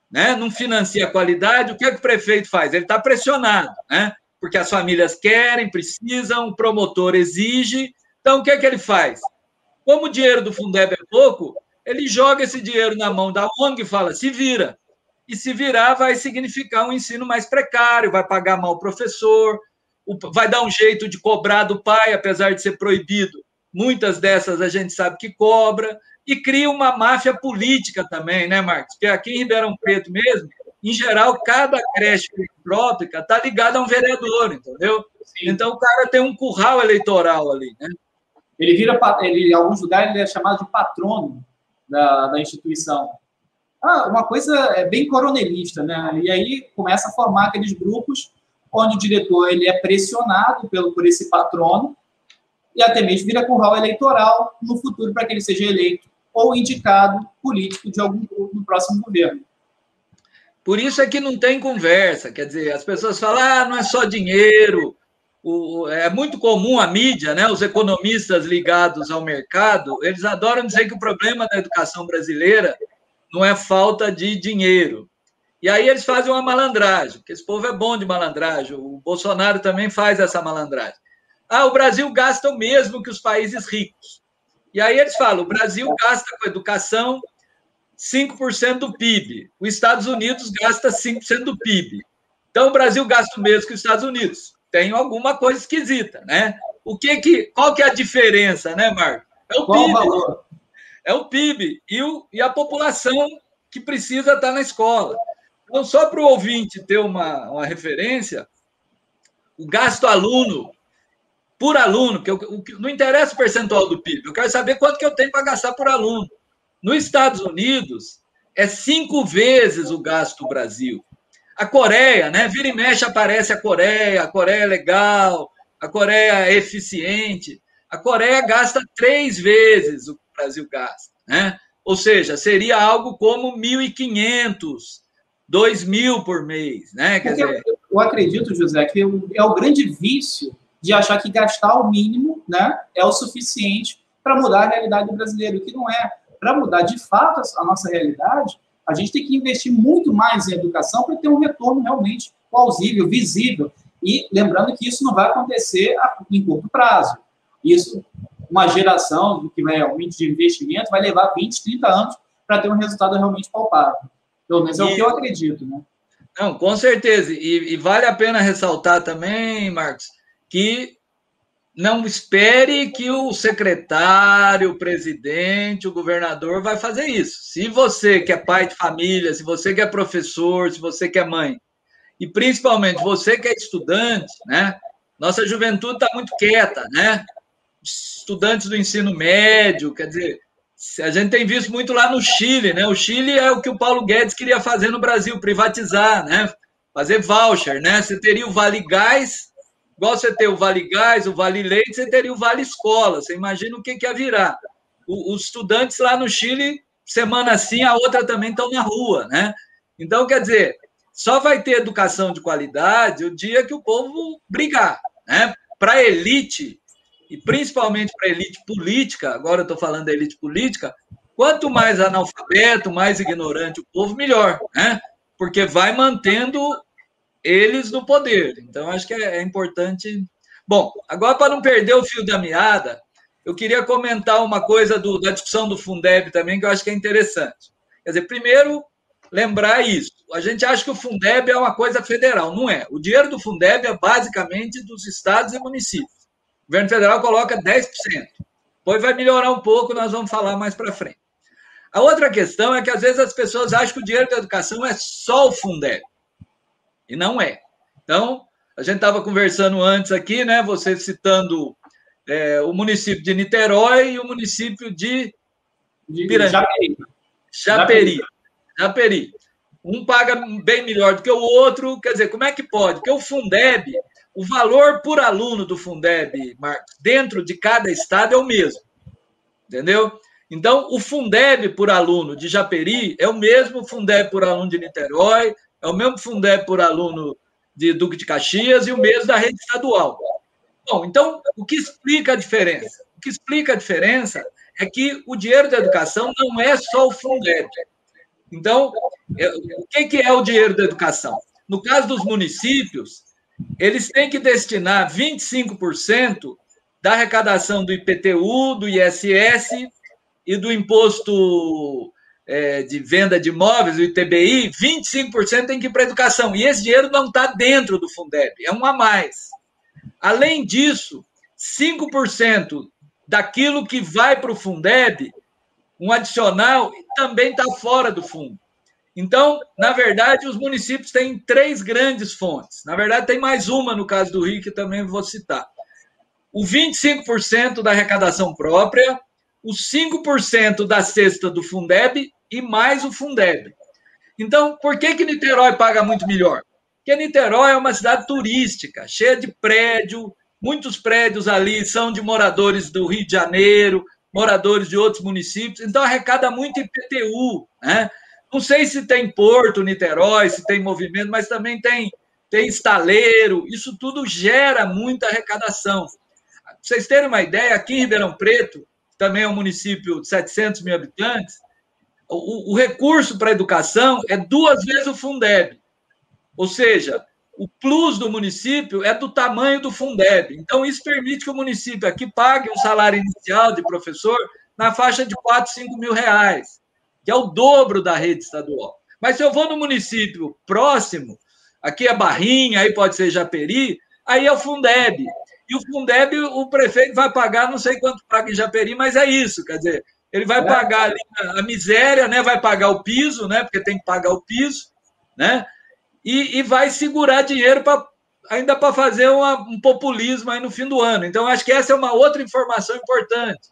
né, não financia a qualidade, o que o prefeito faz? Ele está pressionado, né? Porque as famílias querem, precisam, o promotor exige. Então, o que ele faz? Como o dinheiro do Fundeb é pouco, ele joga esse dinheiro na mão da ONG e fala, se vira. E se virar vai significar um ensino mais precário, vai pagar mal o professor, vai dar um jeito de cobrar do pai, apesar de ser proibido. Muitas dessas a gente sabe que cobra, e cria uma máfia política também, né, Marcos? Porque aqui em Ribeirão Preto mesmo, em geral, cada creche filantrópica está ligada a um vereador, entendeu? Sim. Então, o cara tem um curral eleitoral ali, né? Em alguns lugares, ele é chamado de patrono da instituição. Uma coisa bem coronelista, né? E aí começa a formar aqueles grupos onde o diretor ele é pressionado por esse patrono e até mesmo vira curral eleitoral no futuro para que ele seja eleito ou indicado político de algum grupo no próximo governo. Por isso é que não tem conversa, quer dizer, as pessoas falam, não é só dinheiro. É muito comum a mídia, né, os economistas ligados ao mercado, eles adoram dizer que o problema da educação brasileira não é falta de dinheiro. E aí eles fazem uma malandragem, porque esse povo é bom de malandragem, o Bolsonaro também faz essa malandragem. O Brasil gasta o mesmo que os países ricos. E aí eles falam, o Brasil gasta com educação 5% do PIB, os Estados Unidos gasta 5% do PIB. Então, o Brasil gasta o mesmo que os Estados Unidos. Tem alguma coisa esquisita, né? Qual que é a diferença, né, Marco? É o PIB. É o PIB e a população que precisa estar na escola. Então, só para o ouvinte ter uma referência, o gasto aluno, por aluno, que não interessa o percentual do PIB, eu quero saber quanto que eu tenho para gastar por aluno. Nos Estados Unidos, é 5 vezes o gasto do Brasil. A Coreia, né? Vira e mexe aparece a Coreia é legal, a Coreia é eficiente. A Coreia gasta 3 vezes o que o Brasil gasta, né? Ou seja, seria algo como 1.500, 2.000 por mês, né? Quer dizer... Eu acredito, José, que é o grande vício de achar que gastar o mínimo, né, é o suficiente para mudar a realidade do brasileiro, que não é. Para mudar de fato a nossa realidade, a gente tem que investir muito mais em educação para ter um retorno realmente plausível, visível. E lembrando que isso não vai acontecer em curto prazo. Isso, uma geração que vai aumento de investimento, vai levar 20, 30 anos para ter um resultado realmente palpável. Pelo menos é o que eu acredito, né? Não, com certeza. E vale a pena ressaltar também, Marcos, que não espere que o secretário, o presidente, o governador vai fazer isso. Se você que é pai de família, se você que é professor, se você que é mãe, e principalmente você que é estudante, né? Nossa juventude está muito quieta, né? Estudantes do ensino médio, quer dizer, a gente tem visto muito lá no Chile, né? O Chile é o que o Paulo Guedes queria fazer no Brasil, privatizar, né? fazer voucher, né? Você teria o Vale Gás, igual você tem o Vale Gás, o Vale Leite, você teria o Vale Escola. Você imagina o que ia virar. Os estudantes lá no Chile, semana sim, a outra também estão na rua, né? Então, quer dizer, só vai ter educação de qualidade o dia que o povo brigar, né? Para a elite, e principalmente para a elite política, agora eu estou falando da elite política, quanto mais analfabeto, mais ignorante o povo, melhor, né? Porque vai mantendo eles no poder. Então, acho que é importante. Bom, agora, para não perder o fio da meada, eu queria comentar uma coisa da discussão do Fundeb também, que eu acho que é interessante. Quer dizer, primeiro, lembrar isso. A gente acha que o Fundeb é uma coisa federal. Não é. O dinheiro do Fundeb é basicamente dos estados e municípios. O governo federal coloca 10%. Depois vai melhorar um pouco, nós vamos falar mais para frente. A outra questão é que, às vezes, as pessoas acham que o dinheiro da educação é só o Fundeb. E não é. Então, a gente estava conversando antes aqui, né? Você citando o município de Niterói e o município de Japeri. Um paga bem melhor do que o outro. Quer dizer, como é que pode? Porque o Fundeb, o valor por aluno do Fundeb, Marcos, dentro de cada estado é o mesmo. Entendeu? Então, o Fundeb por aluno de Japeri é o mesmo Fundeb por aluno de Niterói, é o mesmo Fundeb por aluno de Duque de Caxias e o mesmo da rede estadual. Bom, então, o que explica a diferença? O que explica a diferença é que o dinheiro da educação não é só o Fundeb. Então, o que é o dinheiro da educação? No caso dos municípios, eles têm que destinar 25% da arrecadação do IPTU, do ISS e do imposto de venda de imóveis, o ITBI, 25% tem que ir para a educação. E esse dinheiro não está dentro do Fundeb, é um a mais. Além disso, 5% daquilo que vai para o Fundeb, um adicional, também está fora do fundo. Então, na verdade, os municípios têm 3 grandes fontes. Na verdade, tem mais uma no caso do Rio, que também vou citar. O 25% da arrecadação própria, os 5% da cesta do Fundeb e mais o Fundeb. Então, por que Niterói paga muito melhor? Porque Niterói é uma cidade turística, cheia de prédio, muitos prédios ali são de moradores do Rio de Janeiro, moradores de outros municípios, então arrecada muito IPTU, né? Não sei se tem porto, Niterói, se tem movimento, mas também tem estaleiro, isso tudo gera muita arrecadação. Para vocês terem uma ideia, aqui em Ribeirão Preto, que também é um município de 700 mil habitantes, o recurso para a educação é 2 vezes o Fundeb. Ou seja, o plus do município é do tamanho do Fundeb. Então, isso permite que o município aqui pague um salário inicial de professor na faixa de 4, 5 mil reais, que é o dobro da rede estadual. Mas se eu vou no município próximo, aqui é Barrinha, aí pode ser Japeri, aí é o Fundeb. E o Fundeb, o prefeito vai pagar, não sei quanto paga em Japeri, mas é isso, quer dizer, ele vai pagar ali a miséria, né? Vai pagar o piso, né? Porque tem que pagar o piso, né? E vai segurar dinheiro ainda para fazer um populismo aí no fim do ano. Então, acho que essa é uma outra informação importante.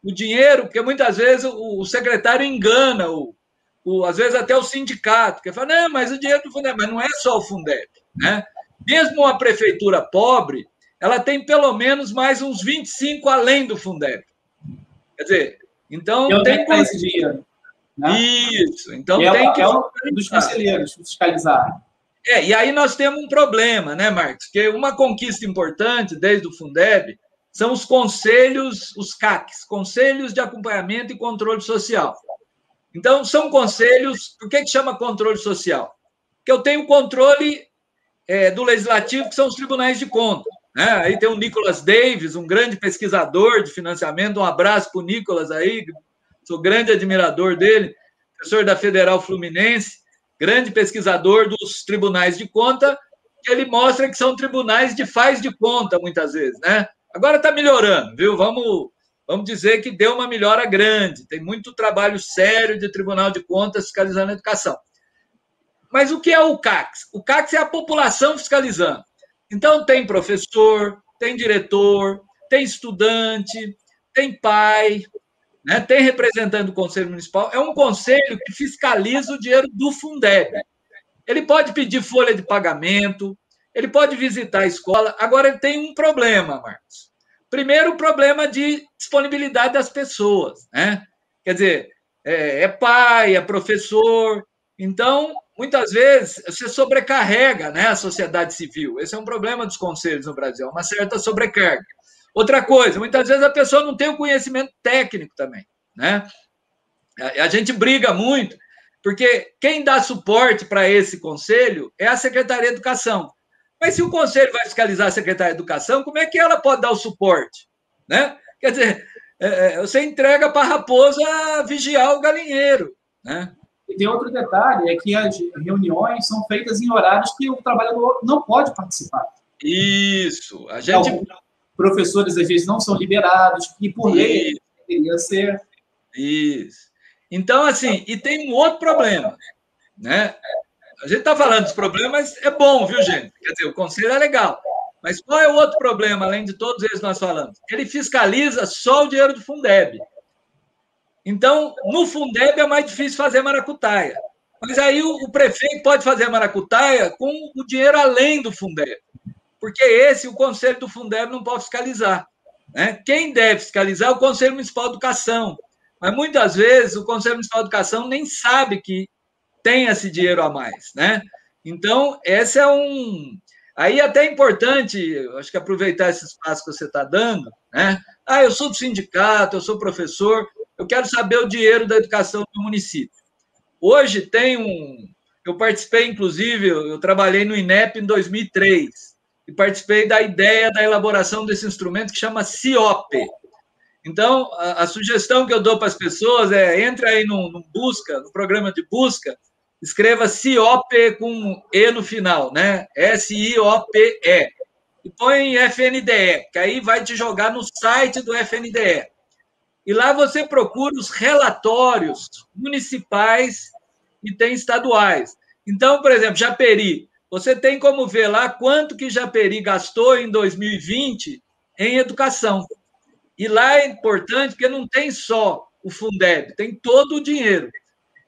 O dinheiro, porque muitas vezes o secretário engana, às vezes até o sindicato, que fala, não, mas o dinheiro do Fundeb, mas não é só o Fundeb, né? Mesmo uma prefeitura pobre, ela tem pelo menos mais uns 25 além do Fundeb. Quer dizer, então tem que esse dinheiro. Né? Isso, então tem que dos conselheiros fiscalizar. E aí nós temos um problema, né, Marcos? Porque uma conquista importante desde o Fundeb são os conselhos, os CACs, Conselhos de Acompanhamento e Controle Social. Então, são conselhos, por que chama controle social? Porque eu tenho controle do Legislativo, que são os tribunais de contas. Né? Aí tem o Nicolas Davis, um grande pesquisador de financiamento, um abraço para o Nicolas aí, sou grande admirador dele, professor da Federal Fluminense, grande pesquisador dos tribunais de conta, que ele mostra que são tribunais de faz de conta, muitas vezes, né? Agora está melhorando, viu? Vamos dizer que deu uma melhora grande, tem muito trabalho sério de Tribunal de Contas fiscalizando a educação. Mas o que é o CACs? O CACs é a população fiscalizando. Então, tem professor, tem diretor, tem estudante, tem pai, né? Tem representante do Conselho Municipal. É um conselho que fiscaliza o dinheiro do Fundeb. ele pode pedir folha de pagamento, ele pode visitar a escola. Agora, ele tem um problema, Marcos. Primeiro, o problema de disponibilidade das pessoas, né? Quer dizer, é pai, é professor. Então, muitas vezes, você sobrecarrega, né, a sociedade civil. Esse é um problema dos conselhos no Brasil, uma certa sobrecarga. Outra coisa, muitas vezes a pessoa não tem o conhecimento técnico também, né? A gente briga muito, porque quem dá suporte para esse conselho é a Secretaria de Educação. Mas se o conselho vai fiscalizar a Secretaria de Educação, como é que ela pode dar o suporte? Né? Quer dizer, você entrega para a raposa vigiar o galinheiro. Né? E tem outro detalhe, é que as reuniões são feitas em horários que o trabalhador não pode participar. Isso. A gente... Então, professores, às vezes, não são liberados, e por lei deveria ser... Isso. Então, assim, e tem um outro problema, né? A gente está falando dos problemas, é bom, viu, gente? Quer dizer, o conselho é legal. Mas qual é o outro problema, além de todos eles que nós falamos? Ele fiscaliza só o dinheiro do Fundeb. Então, no Fundeb é mais difícil fazer maracutaia. Mas aí o prefeito pode fazer a maracutaia com o dinheiro além do Fundeb. Porque o conselho do Fundeb não pode fiscalizar. Né? Quem deve fiscalizar é o Conselho Municipal de Educação. Mas muitas vezes o Conselho Municipal de Educação nem sabe que tem esse dinheiro a mais, né? Então, esse é um... Aí até é importante, acho que aproveitar esse espaço que você está dando, né? Eu sou do sindicato, eu sou professor, eu quero saber o dinheiro da educação do município. Hoje eu participei, inclusive, eu trabalhei no INEP em 2003, e participei da ideia da elaboração desse instrumento que chama CIOP. Então, a sugestão que eu dou para as pessoas entre aí no programa de busca, escreva CIOPE com E no final, né? SIOPE. E põe FNDE, que aí vai te jogar no site do FNDE. E lá você procura os relatórios municipais e tem estaduais. Então, por exemplo, Japeri, você tem como ver lá quanto que Japeri gastou em 2020 em educação. E lá é importante porque não tem só o Fundeb, tem todo o dinheiro.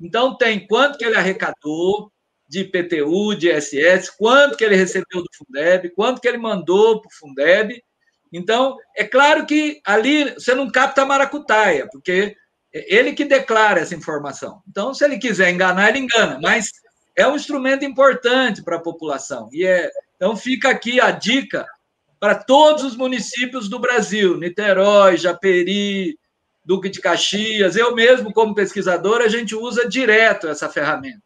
Então, tem quanto que ele arrecadou de IPTU, de ISS, quanto que ele recebeu do Fundeb, quanto que ele mandou para o Fundeb. Então, é claro que ali você não capta a maracutaia, porque é ele que declara essa informação. Então, se ele quiser enganar, ele engana, mas é um instrumento importante para a população. Então, fica aqui a dica para todos os municípios do Brasil, Niterói, Japeri, Duque de Caxias. Eu mesmo, como pesquisador, a gente usa direto essa ferramenta.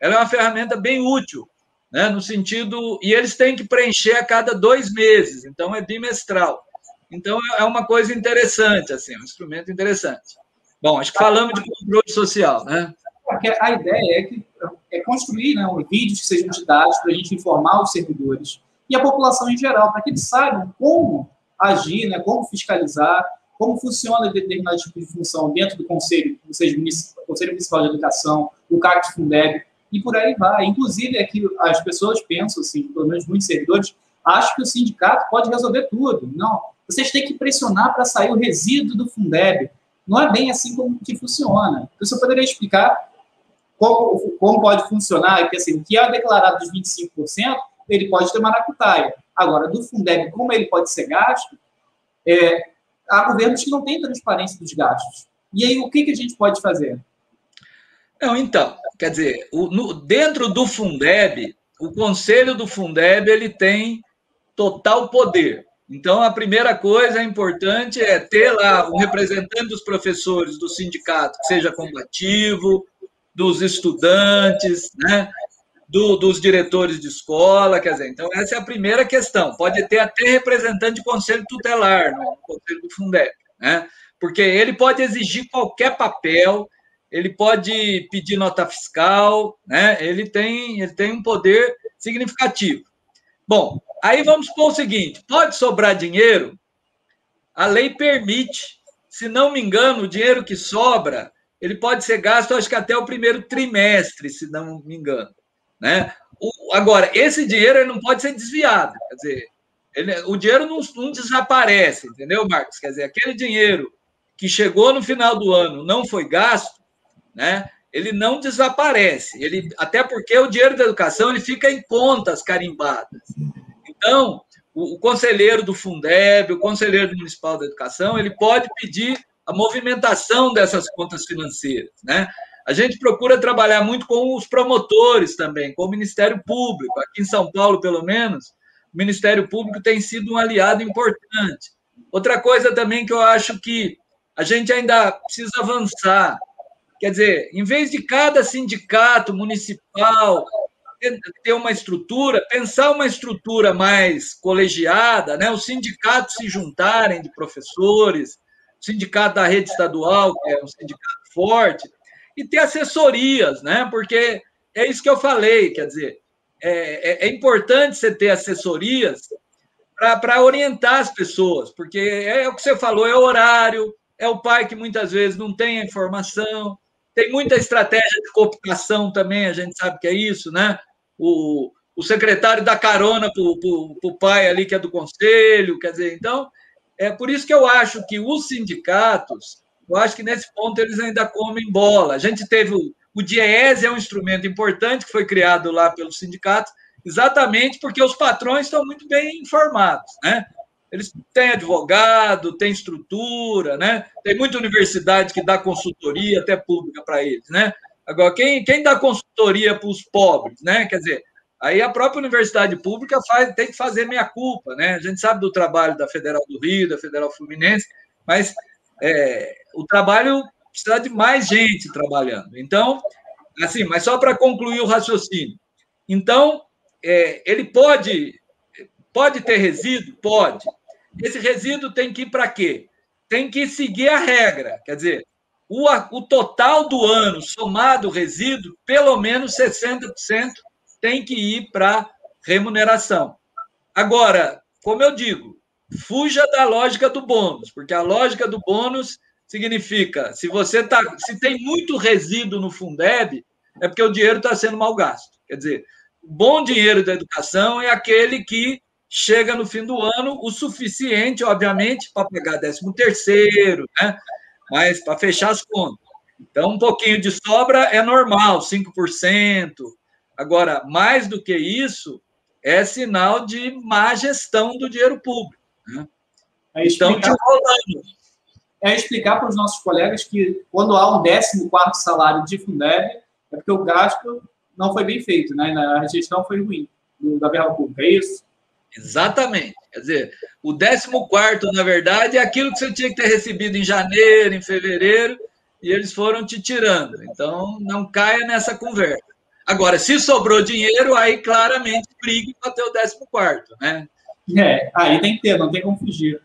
Ela é uma ferramenta bem útil, né, no sentido... E eles têm que preencher a cada 2 meses, então é bimestral. Então, é uma coisa interessante, assim, um instrumento interessante. Bom, acho que falamos de controle social, né? A ideia é construir, né, vídeos que sejam didáticos para a gente informar os servidores e a população em geral, para que eles saibam como agir, né, como fiscalizar, como funciona determinado tipo de função dentro do Conselho, ou seja, o Conselho Municipal de Educação, o CACT Fundeb, e por aí vai. Inclusive, é que as pessoas pensam, assim, pelo menos muitos servidores, acham que o sindicato pode resolver tudo. Não, vocês têm que pressionar para sair o resíduo do Fundeb. Não é bem assim que funciona. Você poderia explicar como pode funcionar, que assim, o que é declarado dos 25%, ele pode ter maracutaia. Agora, do Fundeb, como ele pode ser gasto, há governos que não têm transparência dos gastos. E aí, o que a gente pode fazer? Não, então, quer dizer, dentro do Fundeb, o Conselho do Fundeb ele tem total poder. Então, a primeira coisa importante é ter lá um representante dos professores do sindicato, que seja combativo, dos estudantes, né? Dos diretores de escola, quer dizer, então essa é a primeira questão. Pode ter até representante de conselho tutelar no conselho do Fundeb, né? Porque ele pode exigir qualquer papel, ele pode pedir nota fiscal, né? Ele tem um poder significativo. Bom, aí vamos supor o seguinte, pode sobrar dinheiro? A lei permite, se não me engano, o dinheiro que sobra, ele pode ser gasto, acho que até o primeiro trimestre, se não me engano. Né? Agora, esse dinheiro ele não pode ser desviado, quer dizer, o dinheiro não desaparece, entendeu, Marcos? Quer dizer, aquele dinheiro que chegou no final do ano não foi gasto, né? ele não desaparece, até porque o dinheiro da educação ele fica em contas carimbadas. Então, o conselheiro do Fundeb, o conselheiro municipal da educação, ele pode pedir a movimentação dessas contas financeiras, né? A gente procura trabalhar muito com os promotores também, com o Ministério Público. Aqui em São Paulo, pelo menos, o Ministério Público tem sido um aliado importante. Outra coisa também que eu acho que a gente ainda precisa avançar, quer dizer, em vez de cada sindicato municipal ter uma estrutura, pensar uma estrutura mais colegiada, né? Os sindicatos se juntarem de professores, o sindicato da rede estadual, que é um sindicato forte, e ter assessorias, né? Porque é isso que eu falei, quer dizer, é importante você ter assessorias para orientar as pessoas, porque é o que você falou, é horário, é o pai que muitas vezes não tem a informação, tem muita estratégia de cooptação também, a gente sabe que é isso, né? O secretário dá carona para o pai ali que é do conselho, quer dizer, então, é por isso que eu acho que os sindicatos, eu acho que nesse ponto eles ainda comem bola. A gente teve o DIEESE, é um instrumento importante que foi criado lá pelos sindicatos, exatamente porque os patrões estão muito bem informados, né? Eles têm advogado, têm estrutura, né? Tem muita universidade que dá consultoria, até pública, para eles, né? Agora, quem dá consultoria para os pobres, né? Quer dizer, aí a própria universidade pública tem que fazer meia-culpa, né? A gente sabe do trabalho da Federal do Rio, da Federal Fluminense, mas o trabalho precisa de mais gente trabalhando. Então, assim, mas só para concluir o raciocínio. Então, ele pode ter resíduo? Pode. Esse resíduo tem que ir para quê? Tem que seguir a regra. Quer dizer, o total do ano, somado o resíduo, pelo menos 60% tem que ir para remuneração. Agora, como eu digo, fuja da lógica do bônus, porque a lógica do bônus significa, se tem muito resíduo no Fundeb, é porque o dinheiro está sendo mal gasto. Quer dizer, o bom dinheiro da educação é aquele que chega no fim do ano o suficiente, obviamente, para pagar 13º, né? Mas para fechar as contas. Então, um pouquinho de sobra é normal, 5%. Agora, mais do que isso, é sinal de má gestão do dinheiro público, né? Então, te rolando. Explicar para os nossos colegas que quando há um 14º salário de Fundeb, é porque o gasto não foi bem feito, né? A gestão foi ruim da verba pública, é isso? Exatamente. Quer dizer, o 14º, na verdade, é aquilo que você tinha que ter recebido em janeiro, em fevereiro, e eles foram te tirando. Então, não caia nessa conversa. Agora, se sobrou dinheiro, aí claramente brigue para ter o 14º, né? Aí tem que ter, não tem como fugir.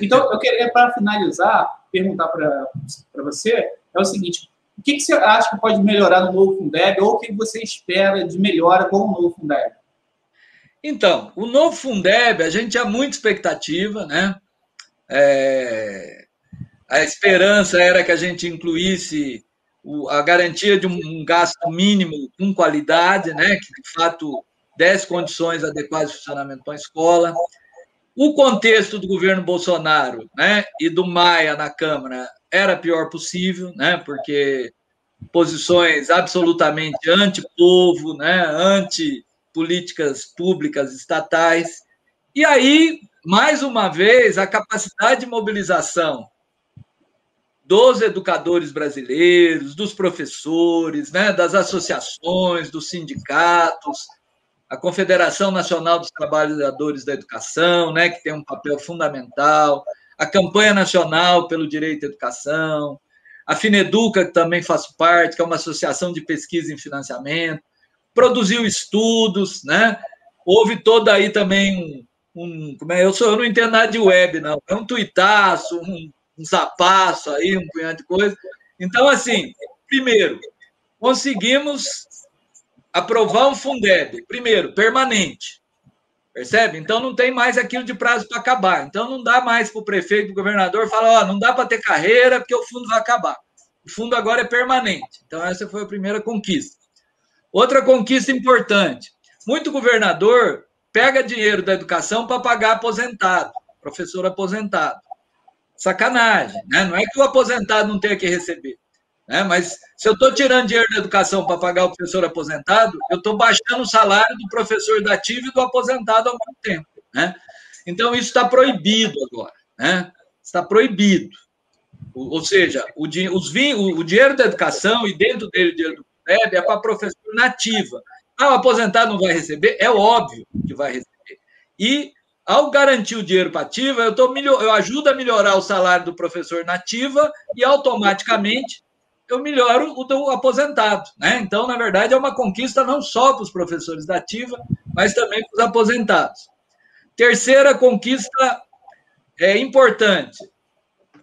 Então, eu queria, para finalizar, perguntar para você, é o seguinte, o que você acha que pode melhorar no novo Fundeb, ou o que você espera de melhora com o novo Fundeb? Então, o novo Fundeb, a gente tinha muita expectativa, né? A esperança era que a gente incluísse a garantia de um gasto mínimo com qualidade, né? Que, de fato, desse condições adequadas de funcionamento para a escola. O contexto do governo Bolsonaro, né, e do Maia na Câmara era pior possível, né? Porque posições absolutamente anti-povo, né? Anti-políticas públicas estatais. E aí, mais uma vez, a capacidade de mobilização dos educadores brasileiros, dos professores, né, das associações, dos sindicatos, a Confederação Nacional dos Trabalhadores da Educação, né, que tem um papel fundamental, a Campanha Nacional pelo Direito à Educação, a Fineduca, que também faço parte, que é uma associação de pesquisa em financiamento, produziu estudos, né? Houve toda aí também eu não entendo nada de web, não. É um tuitaço, um zapaço aí, um punhado de coisa. Então, assim, primeiro, conseguimos aprovar um Fundeb, primeiro, permanente, percebe? Então, não tem mais aquilo de prazo para acabar. Então, não dá mais para o prefeito, para o governador, falar, não dá para ter carreira, porque o fundo vai acabar. O fundo agora é permanente. Então, essa foi a primeira conquista. Outra conquista importante, muito governador pega dinheiro da educação para pagar aposentado, professor aposentado. Sacanagem, né? Não é que o aposentado não tenha que receber. né? Mas se eu estou tirando dinheiro da educação para pagar o professor aposentado, eu estou baixando o salário do professor da ativa e do aposentado ao mesmo tempo, né? Então, isso está proibido agora, né? Está proibido. Ou seja, o dinheiro da educação e dentro dele o dinheiro do Fundeb é para professor nativa. O aposentado não vai receber? É óbvio que vai receber. E, ao garantir o dinheiro para ativa, eu ajudo a melhorar o salário do professor nativa e, automaticamente, eu melhoro o do aposentado, né? Então, na verdade, é uma conquista não só para os professores da ativa, mas também para os aposentados. Terceira conquista importante.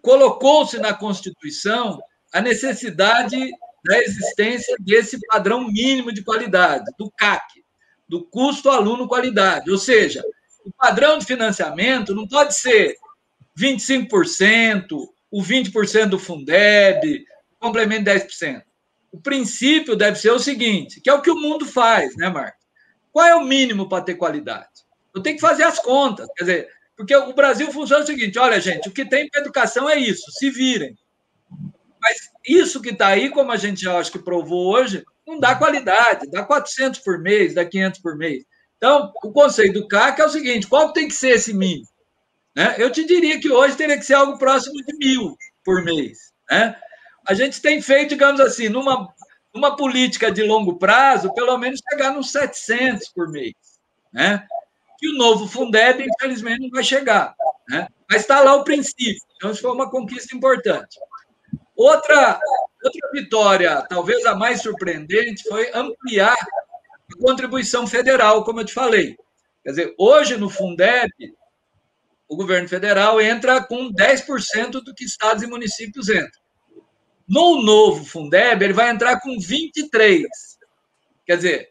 Colocou-se na Constituição a necessidade da existência desse padrão mínimo de qualidade, do CAQ, do custo aluno qualidade. Ou seja, o padrão de financiamento não pode ser 25%, o 20% do Fundeb, o complemento de 10%. O princípio deve ser o seguinte, que é o que o mundo faz, né, Marcos? Qual é o mínimo para ter qualidade? Eu tenho que fazer as contas, quer dizer, porque o Brasil funciona o seguinte, olha, gente, o que tem para educação é isso, se virem. Mas isso que está aí, como a gente já acho que provou hoje, não dá qualidade, dá 400 por mês, dá 500 por mês. Então, o conceito do CAC é o seguinte, qual tem que ser esse mínimo? Né? Eu te diria que hoje teria que ser algo próximo de 1.000 por mês. Né? A gente tem feito, digamos assim, numa política de longo prazo, pelo menos chegar nos 700 por mês. Né? Que o novo Fundeb, infelizmente, não vai chegar. Né? Mas está lá o princípio. Então, isso foi uma conquista importante. Outra vitória, talvez a mais surpreendente, foi ampliar a contribuição federal, como eu te falei. Quer dizer, hoje no Fundeb, o governo federal entra com 10% do que estados e municípios entram. No novo Fundeb, ele vai entrar com 23%. Quer dizer,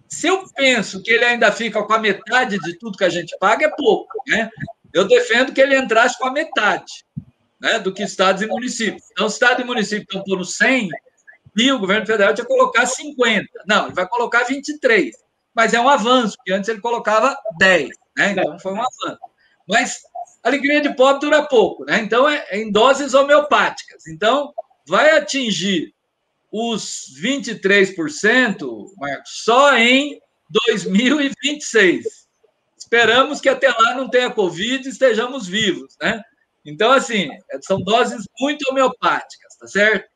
se eu penso que ele ainda fica com a metade de tudo que a gente paga, é pouco. Né? Eu defendo que ele entrasse com a metade, né, do que estados e municípios. Então, estado e município estão pondo 100 e o governo federal tinha que colocar 50. Não, ele vai colocar 23. Mas é um avanço, porque antes ele colocava 10. Né? Então, foi um avanço. Mas a alegria de pobre dura pouco. Né? Então, é em doses homeopáticas. Então, vai atingir os 23%, Marcos, só em 2026. Esperamos que até lá não tenha Covid e estejamos vivos, né? Então, assim, são doses muito homeopáticas, tá certo?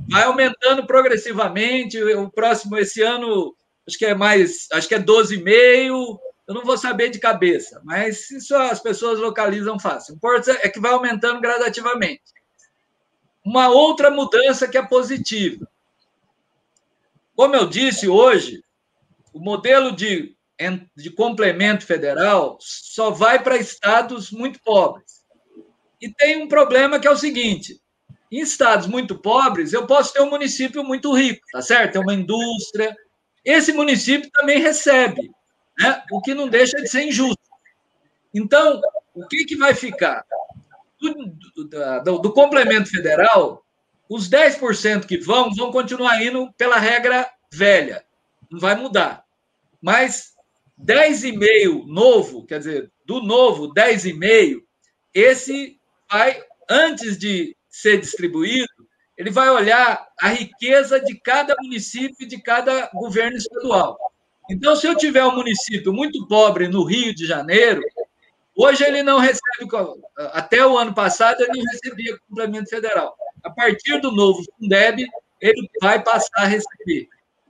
Vai aumentando progressivamente, o próximo, esse ano, acho que é 12,5, eu não vou saber de cabeça, mas isso as pessoas localizam fácil. O importante é que vai aumentando gradativamente. Uma outra mudança que é positiva. Como eu disse hoje, o modelo de complemento federal só vai para estados muito pobres. E tem um problema que é o seguinte, em estados muito pobres, eu posso ter um município muito rico, tá certo? Tem uma indústria. Esse município também recebe, né? O que não deixa de ser injusto. Então, o que vai ficar? Do complemento federal, os 10% que vão continuar indo pela regra velha, não vai mudar. Mas 10,5% novo, quer dizer, do novo 10,5%, esse vai, antes de ser distribuído, ele vai olhar a riqueza de cada município e de cada governo estadual. Então, se eu tiver um município muito pobre no Rio de Janeiro, hoje ele não recebe, até o ano passado, ele não recebia complemento federal. A partir do novo Fundeb, ele vai passar a receber.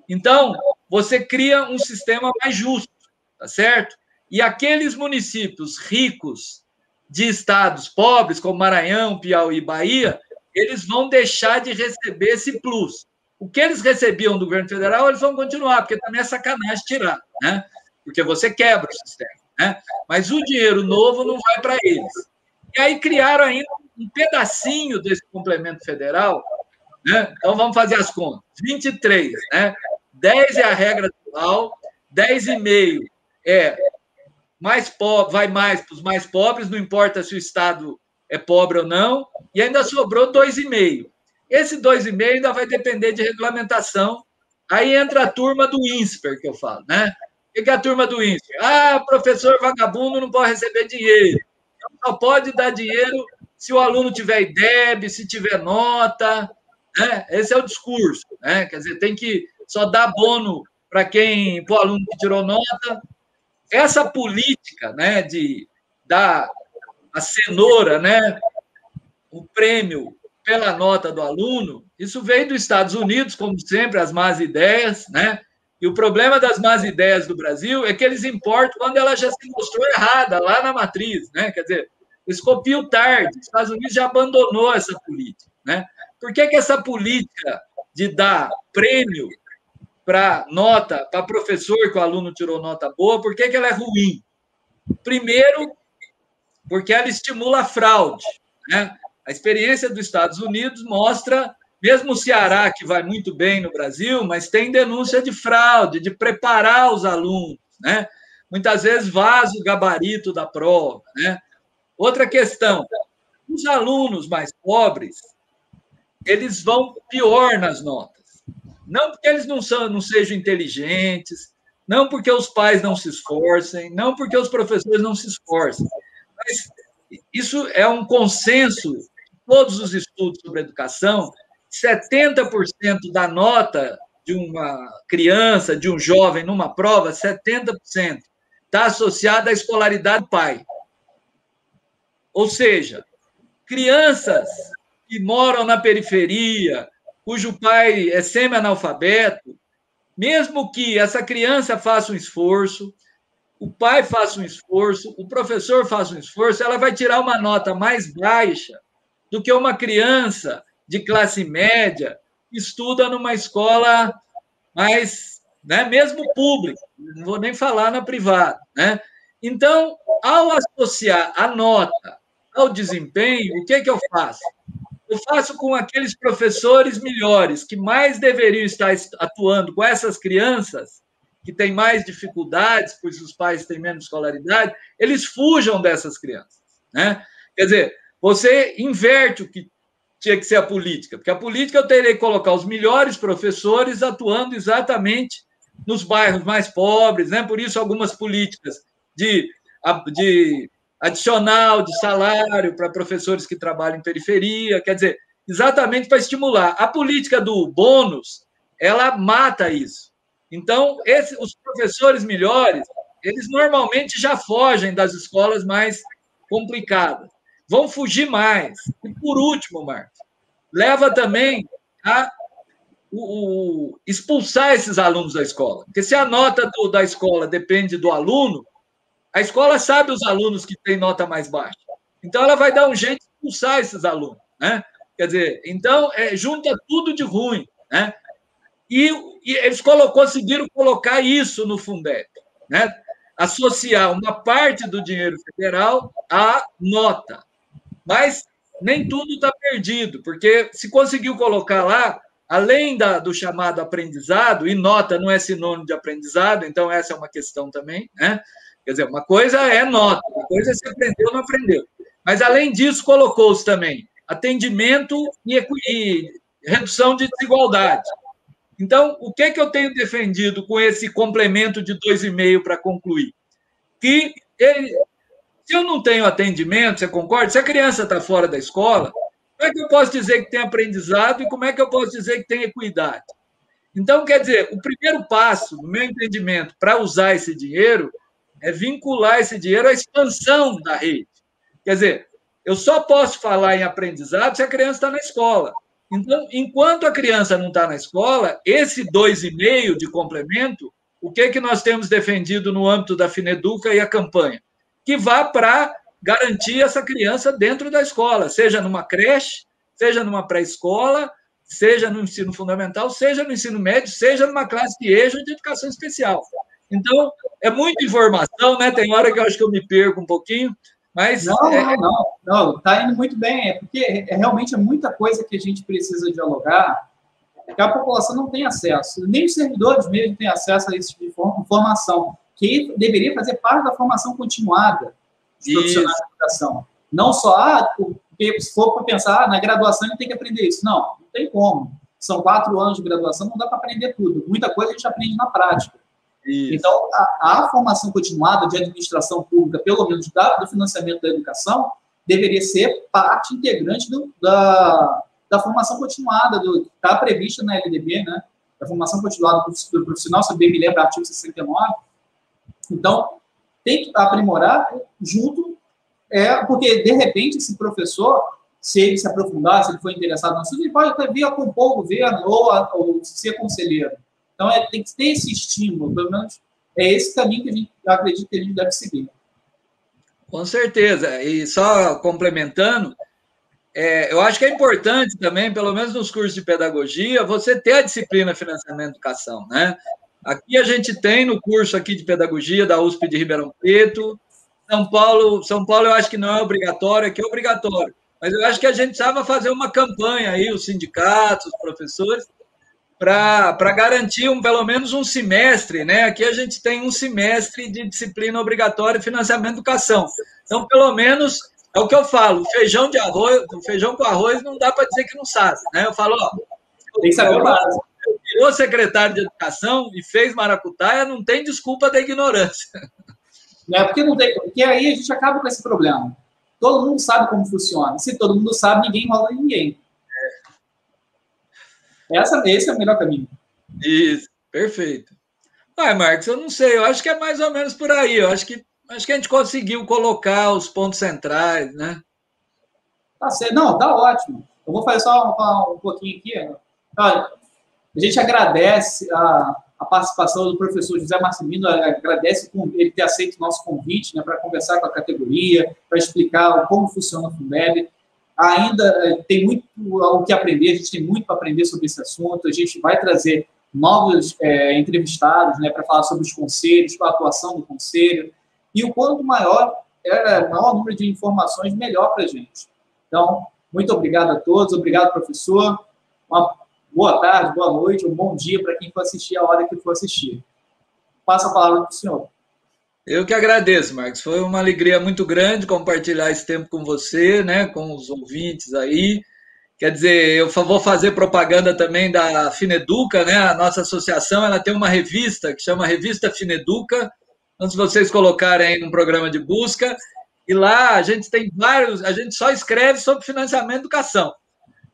Então, você cria um sistema mais justo, tá certo? E aqueles municípios ricos de estados pobres, como Maranhão, Piauí e Bahia, eles vão deixar de receber esse plus. O que eles recebiam do governo federal, eles vão continuar, porque também é sacanagem tirar, né? Porque você quebra o sistema, né? Mas o dinheiro novo não vai para eles. E aí criaram ainda um pedacinho desse complemento federal, né? Então vamos fazer as contas. 23, né? 10 é a regra atual, 10,5 é mais pobre, vai mais para os mais pobres, não importa se o Estado é pobre ou não, e ainda sobrou 2,5. Esse 2,5 ainda vai depender de regulamentação. Aí entra a turma do INSPER, que eu falo, né? O que é a turma do INSPER? Professor vagabundo não pode receber dinheiro. Só pode dar dinheiro se o aluno tiver IDEB, se tiver nota, né? Esse é o discurso, né? Quer dizer, tem que só dar bônus para o aluno que tirou nota. Essa política, né, de dar a cenoura, né, o prêmio pela nota do aluno, isso veio dos Estados Unidos, como sempre, as más ideias, né? E o problema das más ideias do Brasil é que eles importam quando ela já se mostrou errada, lá na matriz, né? Quer dizer, eles copiam tarde. Os Estados Unidos já abandonou essa política, né? Por que essa política de dar prêmio para nota, para professor que o aluno tirou nota boa, por que ela é ruim? Primeiro, porque ela estimula a fraude, né? A experiência dos Estados Unidos mostra, mesmo o Ceará, que vai muito bem no Brasil, mas tem denúncia de fraude, de preparar os alunos, né? Muitas vezes vaza o gabarito da prova, né? Outra questão, os alunos mais pobres, eles vão pior nas notas. Não porque eles não sejam inteligentes, não porque os pais não se esforcem, não porque os professores não se esforcem, mas isso é um consenso de todos os estudos sobre educação. 70% da nota de uma criança, de um jovem numa prova, 70% está associada à escolaridade do pai. Ou seja, crianças que moram na periferia, cujo pai é semi-analfabeto, mesmo que essa criança faça um esforço, o pai faça um esforço, o professor faça um esforço, ela vai tirar uma nota mais baixa do que uma criança de classe média que estuda numa escola mais, né, mesmo pública, não vou nem falar na privada, né? Então, ao associar a nota ao desempenho, o que eu faço? Eu faço com aqueles professores melhores, que mais deveriam estar atuando com essas crianças, que têm mais dificuldades, pois os pais têm menos escolaridade, eles fujam dessas crianças, né? Quer dizer, você inverte o que tinha que ser a política, porque a política eu terei que colocar os melhores professores atuando exatamente nos bairros mais pobres, né? Por isso algumas políticas de adicional de salário para professores que trabalham em periferia, quer dizer, exatamente para estimular. A política do bônus, ela mata isso. Então, os professores melhores, eles normalmente já fogem das escolas mais complicadas. Vão fugir mais. E, por último, Marcos, leva também a expulsar esses alunos da escola. Porque se a nota da escola depende do aluno, a escola sabe os alunos que têm nota mais baixa. Então, ela vai dar um jeito de expulsar esses alunos, né? Quer dizer, então, junta tudo de ruim, né? E eles conseguiram colocar isso no Fundeb, né? Associar uma parte do dinheiro federal à nota. Mas nem tudo está perdido, porque se conseguiu colocar lá, além do chamado aprendizado, e nota não é sinônimo de aprendizado, então essa é uma questão também, né? Quer dizer, uma coisa é nota, uma coisa é se aprendeu ou não aprendeu. Mas, além disso, colocou-se também atendimento e redução de desigualdade. Então, o que eu tenho defendido com esse complemento de 2,5 para concluir? Que se eu não tenho atendimento, você concorda? Se a criança está fora da escola, como é que eu posso dizer que tem aprendizado e como é que eu posso dizer que tem equidade? Então, quer dizer, o primeiro passo, no meu entendimento, para usar esse dinheiro é vincular esse dinheiro à expansão da rede. Quer dizer, eu só posso falar em aprendizado se a criança está na escola. Então, enquanto a criança não está na escola, esse 2,5 de complemento, o que nós temos defendido no âmbito da Fineduca e a campanha? Que vá para garantir essa criança dentro da escola, seja numa creche, seja numa pré-escola, seja no ensino fundamental, seja no ensino médio, seja numa classe de EJA ou de educação especial. Então, é muita informação, né? Tem hora que eu acho que eu me perco um pouquinho, mas... Não, está indo muito bem, porque realmente é muita coisa que a gente precisa dialogar, que a população não tem acesso, nem os servidores mesmo têm acesso a esse tipo de informação, que deveria fazer parte da formação continuada dos profissionais de educação. Não só, porque se for para pensar, na graduação ele tem que aprender isso. Não tem como. São 4 anos de graduação, não dá para aprender tudo. Muita coisa a gente aprende na prática. Isso. Então, a formação continuada de administração pública, pelo menos do financiamento da educação, deveria ser parte integrante da formação continuada, que está prevista na LDB, né? Da formação continuada do profissional, se eu bem me lembro, artigo 69. Então, tem que aprimorar junto, porque, de repente, esse professor, se ele se aprofundar, se ele for interessado no assunto, ele pode até vir a compor o governo ou ser conselheiro. Então, tem que ter esse estímulo, pelo menos é esse caminho que a gente acredita que a gente deve seguir. Com certeza. E só complementando, eu acho que é importante também, pelo menos nos cursos de pedagogia, você ter a disciplina Financiamento e Educação, né? Aqui a gente tem no curso aqui de pedagogia da USP de Ribeirão Preto. São Paulo eu acho que não é obrigatório, aqui é obrigatório. Mas eu acho que a gente precisava fazer uma campanha aí, os sindicatos, os professores, para garantir pelo menos um semestre, né? Aqui a gente tem um semestre de disciplina obrigatória e financiamento de educação. Então, pelo menos, é o que eu falo, feijão com arroz não dá para dizer que não sabe, né? Eu falo, tem que saber o básico. Virou secretário de educação e fez maracutaia, não tem desculpa da ignorância. Porque aí a gente acaba com esse problema. Todo mundo sabe como funciona. Se todo mundo sabe, ninguém enrola ninguém. Esse é o melhor caminho. Isso, perfeito. Marcos, eu não sei, eu acho que é mais ou menos por aí. Eu acho que a gente conseguiu colocar os pontos centrais, né? Tá certo. Não, tá ótimo. Eu vou fazer só um pouquinho aqui. Olha, a gente agradece a participação do professor José Marcelino, agradece ele ter aceito o nosso convite, né, para conversar com a categoria, para explicar como funciona o Fundeb. Ainda tem muito o que aprender, a gente tem muito para aprender sobre esse assunto, a gente vai trazer novos entrevistados, né, para falar sobre os conselhos, a atuação do conselho, e o quanto maior número de informações, melhor para a gente. Então, muito obrigado a todos, obrigado, professor, uma boa tarde, boa noite, um bom dia para quem for assistir a hora que for assistir. Passo a palavra para o senhor. Eu que agradeço, Marcos. Foi uma alegria muito grande compartilhar esse tempo com você, né, com os ouvintes aí. Quer dizer, eu vou fazer propaganda também da Fineduca, né? A nossa associação, ela tem uma revista que chama Revista Fineduca. Então, se vocês colocarem aí num programa de busca, e lá a gente tem a gente só escreve sobre financiamento e educação.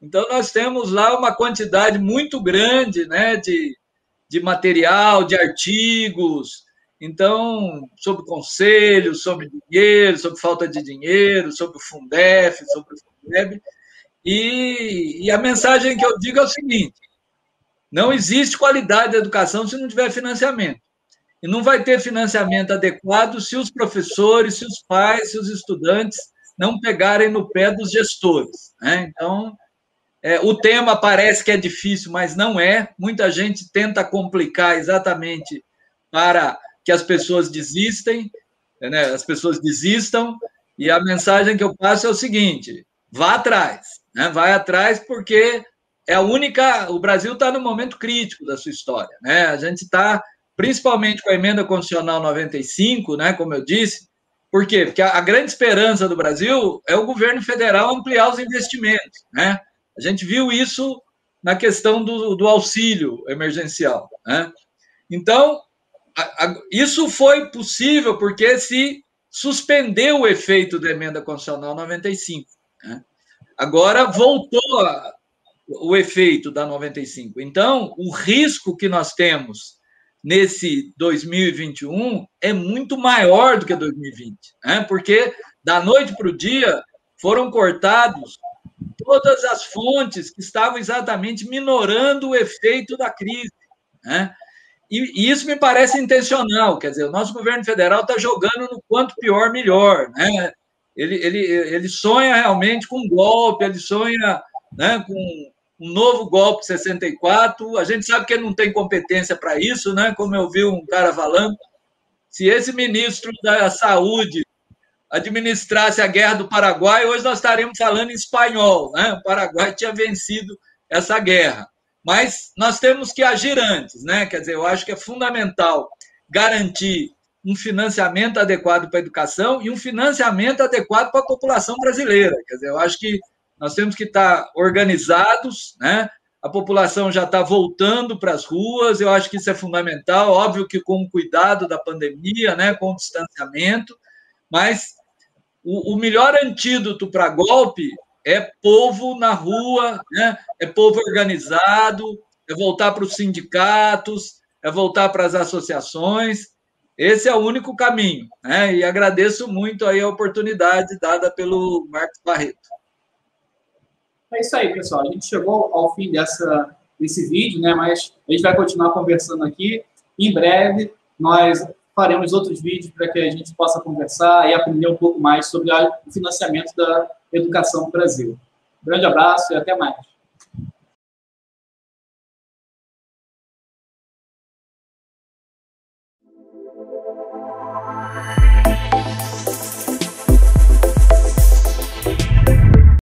Então, nós temos lá uma quantidade muito grande, né, de material, de artigos, então, sobre conselhos, sobre dinheiro, sobre falta de dinheiro, sobre o Fundef, sobre o Fundeb. E a mensagem que eu digo é o seguinte: não existe qualidade da educação se não tiver financiamento. E não vai ter financiamento adequado se os professores, se os pais, se os estudantes não pegarem no pé dos gestores, né? Então, o tema parece que é difícil, mas não é. Muita gente tenta complicar exatamente para que as pessoas desistem, né? As pessoas desistam, e a mensagem que eu passo é o seguinte: vá atrás, né? Vai atrás, porque é a única. O Brasil está no momento crítico da sua história, né? A gente está, principalmente com a emenda constitucional 95, né? Como eu disse. Por quê? Porque a grande esperança do Brasil é o governo federal ampliar os investimentos, né? A gente viu isso na questão do auxílio emergencial, né? Então, isso foi possível porque se suspendeu o efeito da emenda constitucional 95, né? Agora voltou o efeito da 95. Então, o risco que nós temos nesse 2021 é muito maior do que 2020, né? Porque da noite para o dia foram cortados todas as fontes que estavam exatamente minorando o efeito da crise, né? E isso me parece intencional, quer dizer, o nosso governo federal está jogando no quanto pior, melhor, né? Ele sonha realmente com um golpe, ele sonha, né, com um novo golpe 64, a gente sabe que ele não tem competência para isso, né? Como eu vi um cara falando, se esse ministro da Saúde administrasse a guerra do Paraguai, hoje nós estaríamos falando em espanhol, né? O Paraguai tinha vencido essa guerra. Mas nós temos que agir antes, né? Quer dizer, eu acho que é fundamental garantir um financiamento adequado para a educação e um financiamento adequado para a população brasileira. Quer dizer, eu acho que nós temos que estar organizados, né? A população já está voltando para as ruas, eu acho que isso é fundamental, óbvio que com o cuidado da pandemia, né? Com o distanciamento, mas o melhor antídoto para golpe é povo na rua, né? É povo organizado, é voltar para os sindicatos, é voltar para as associações. Esse é o único caminho, né? E agradeço muito aí a oportunidade dada pelo Marcos Barreto. É isso aí, pessoal. A gente chegou ao fim desse vídeo, né? Mas a gente vai continuar conversando aqui. Em breve, nós faremos outros vídeos para que a gente possa conversar e aprender um pouco mais sobre o financiamento da educação no Brasil. Um grande abraço e até mais.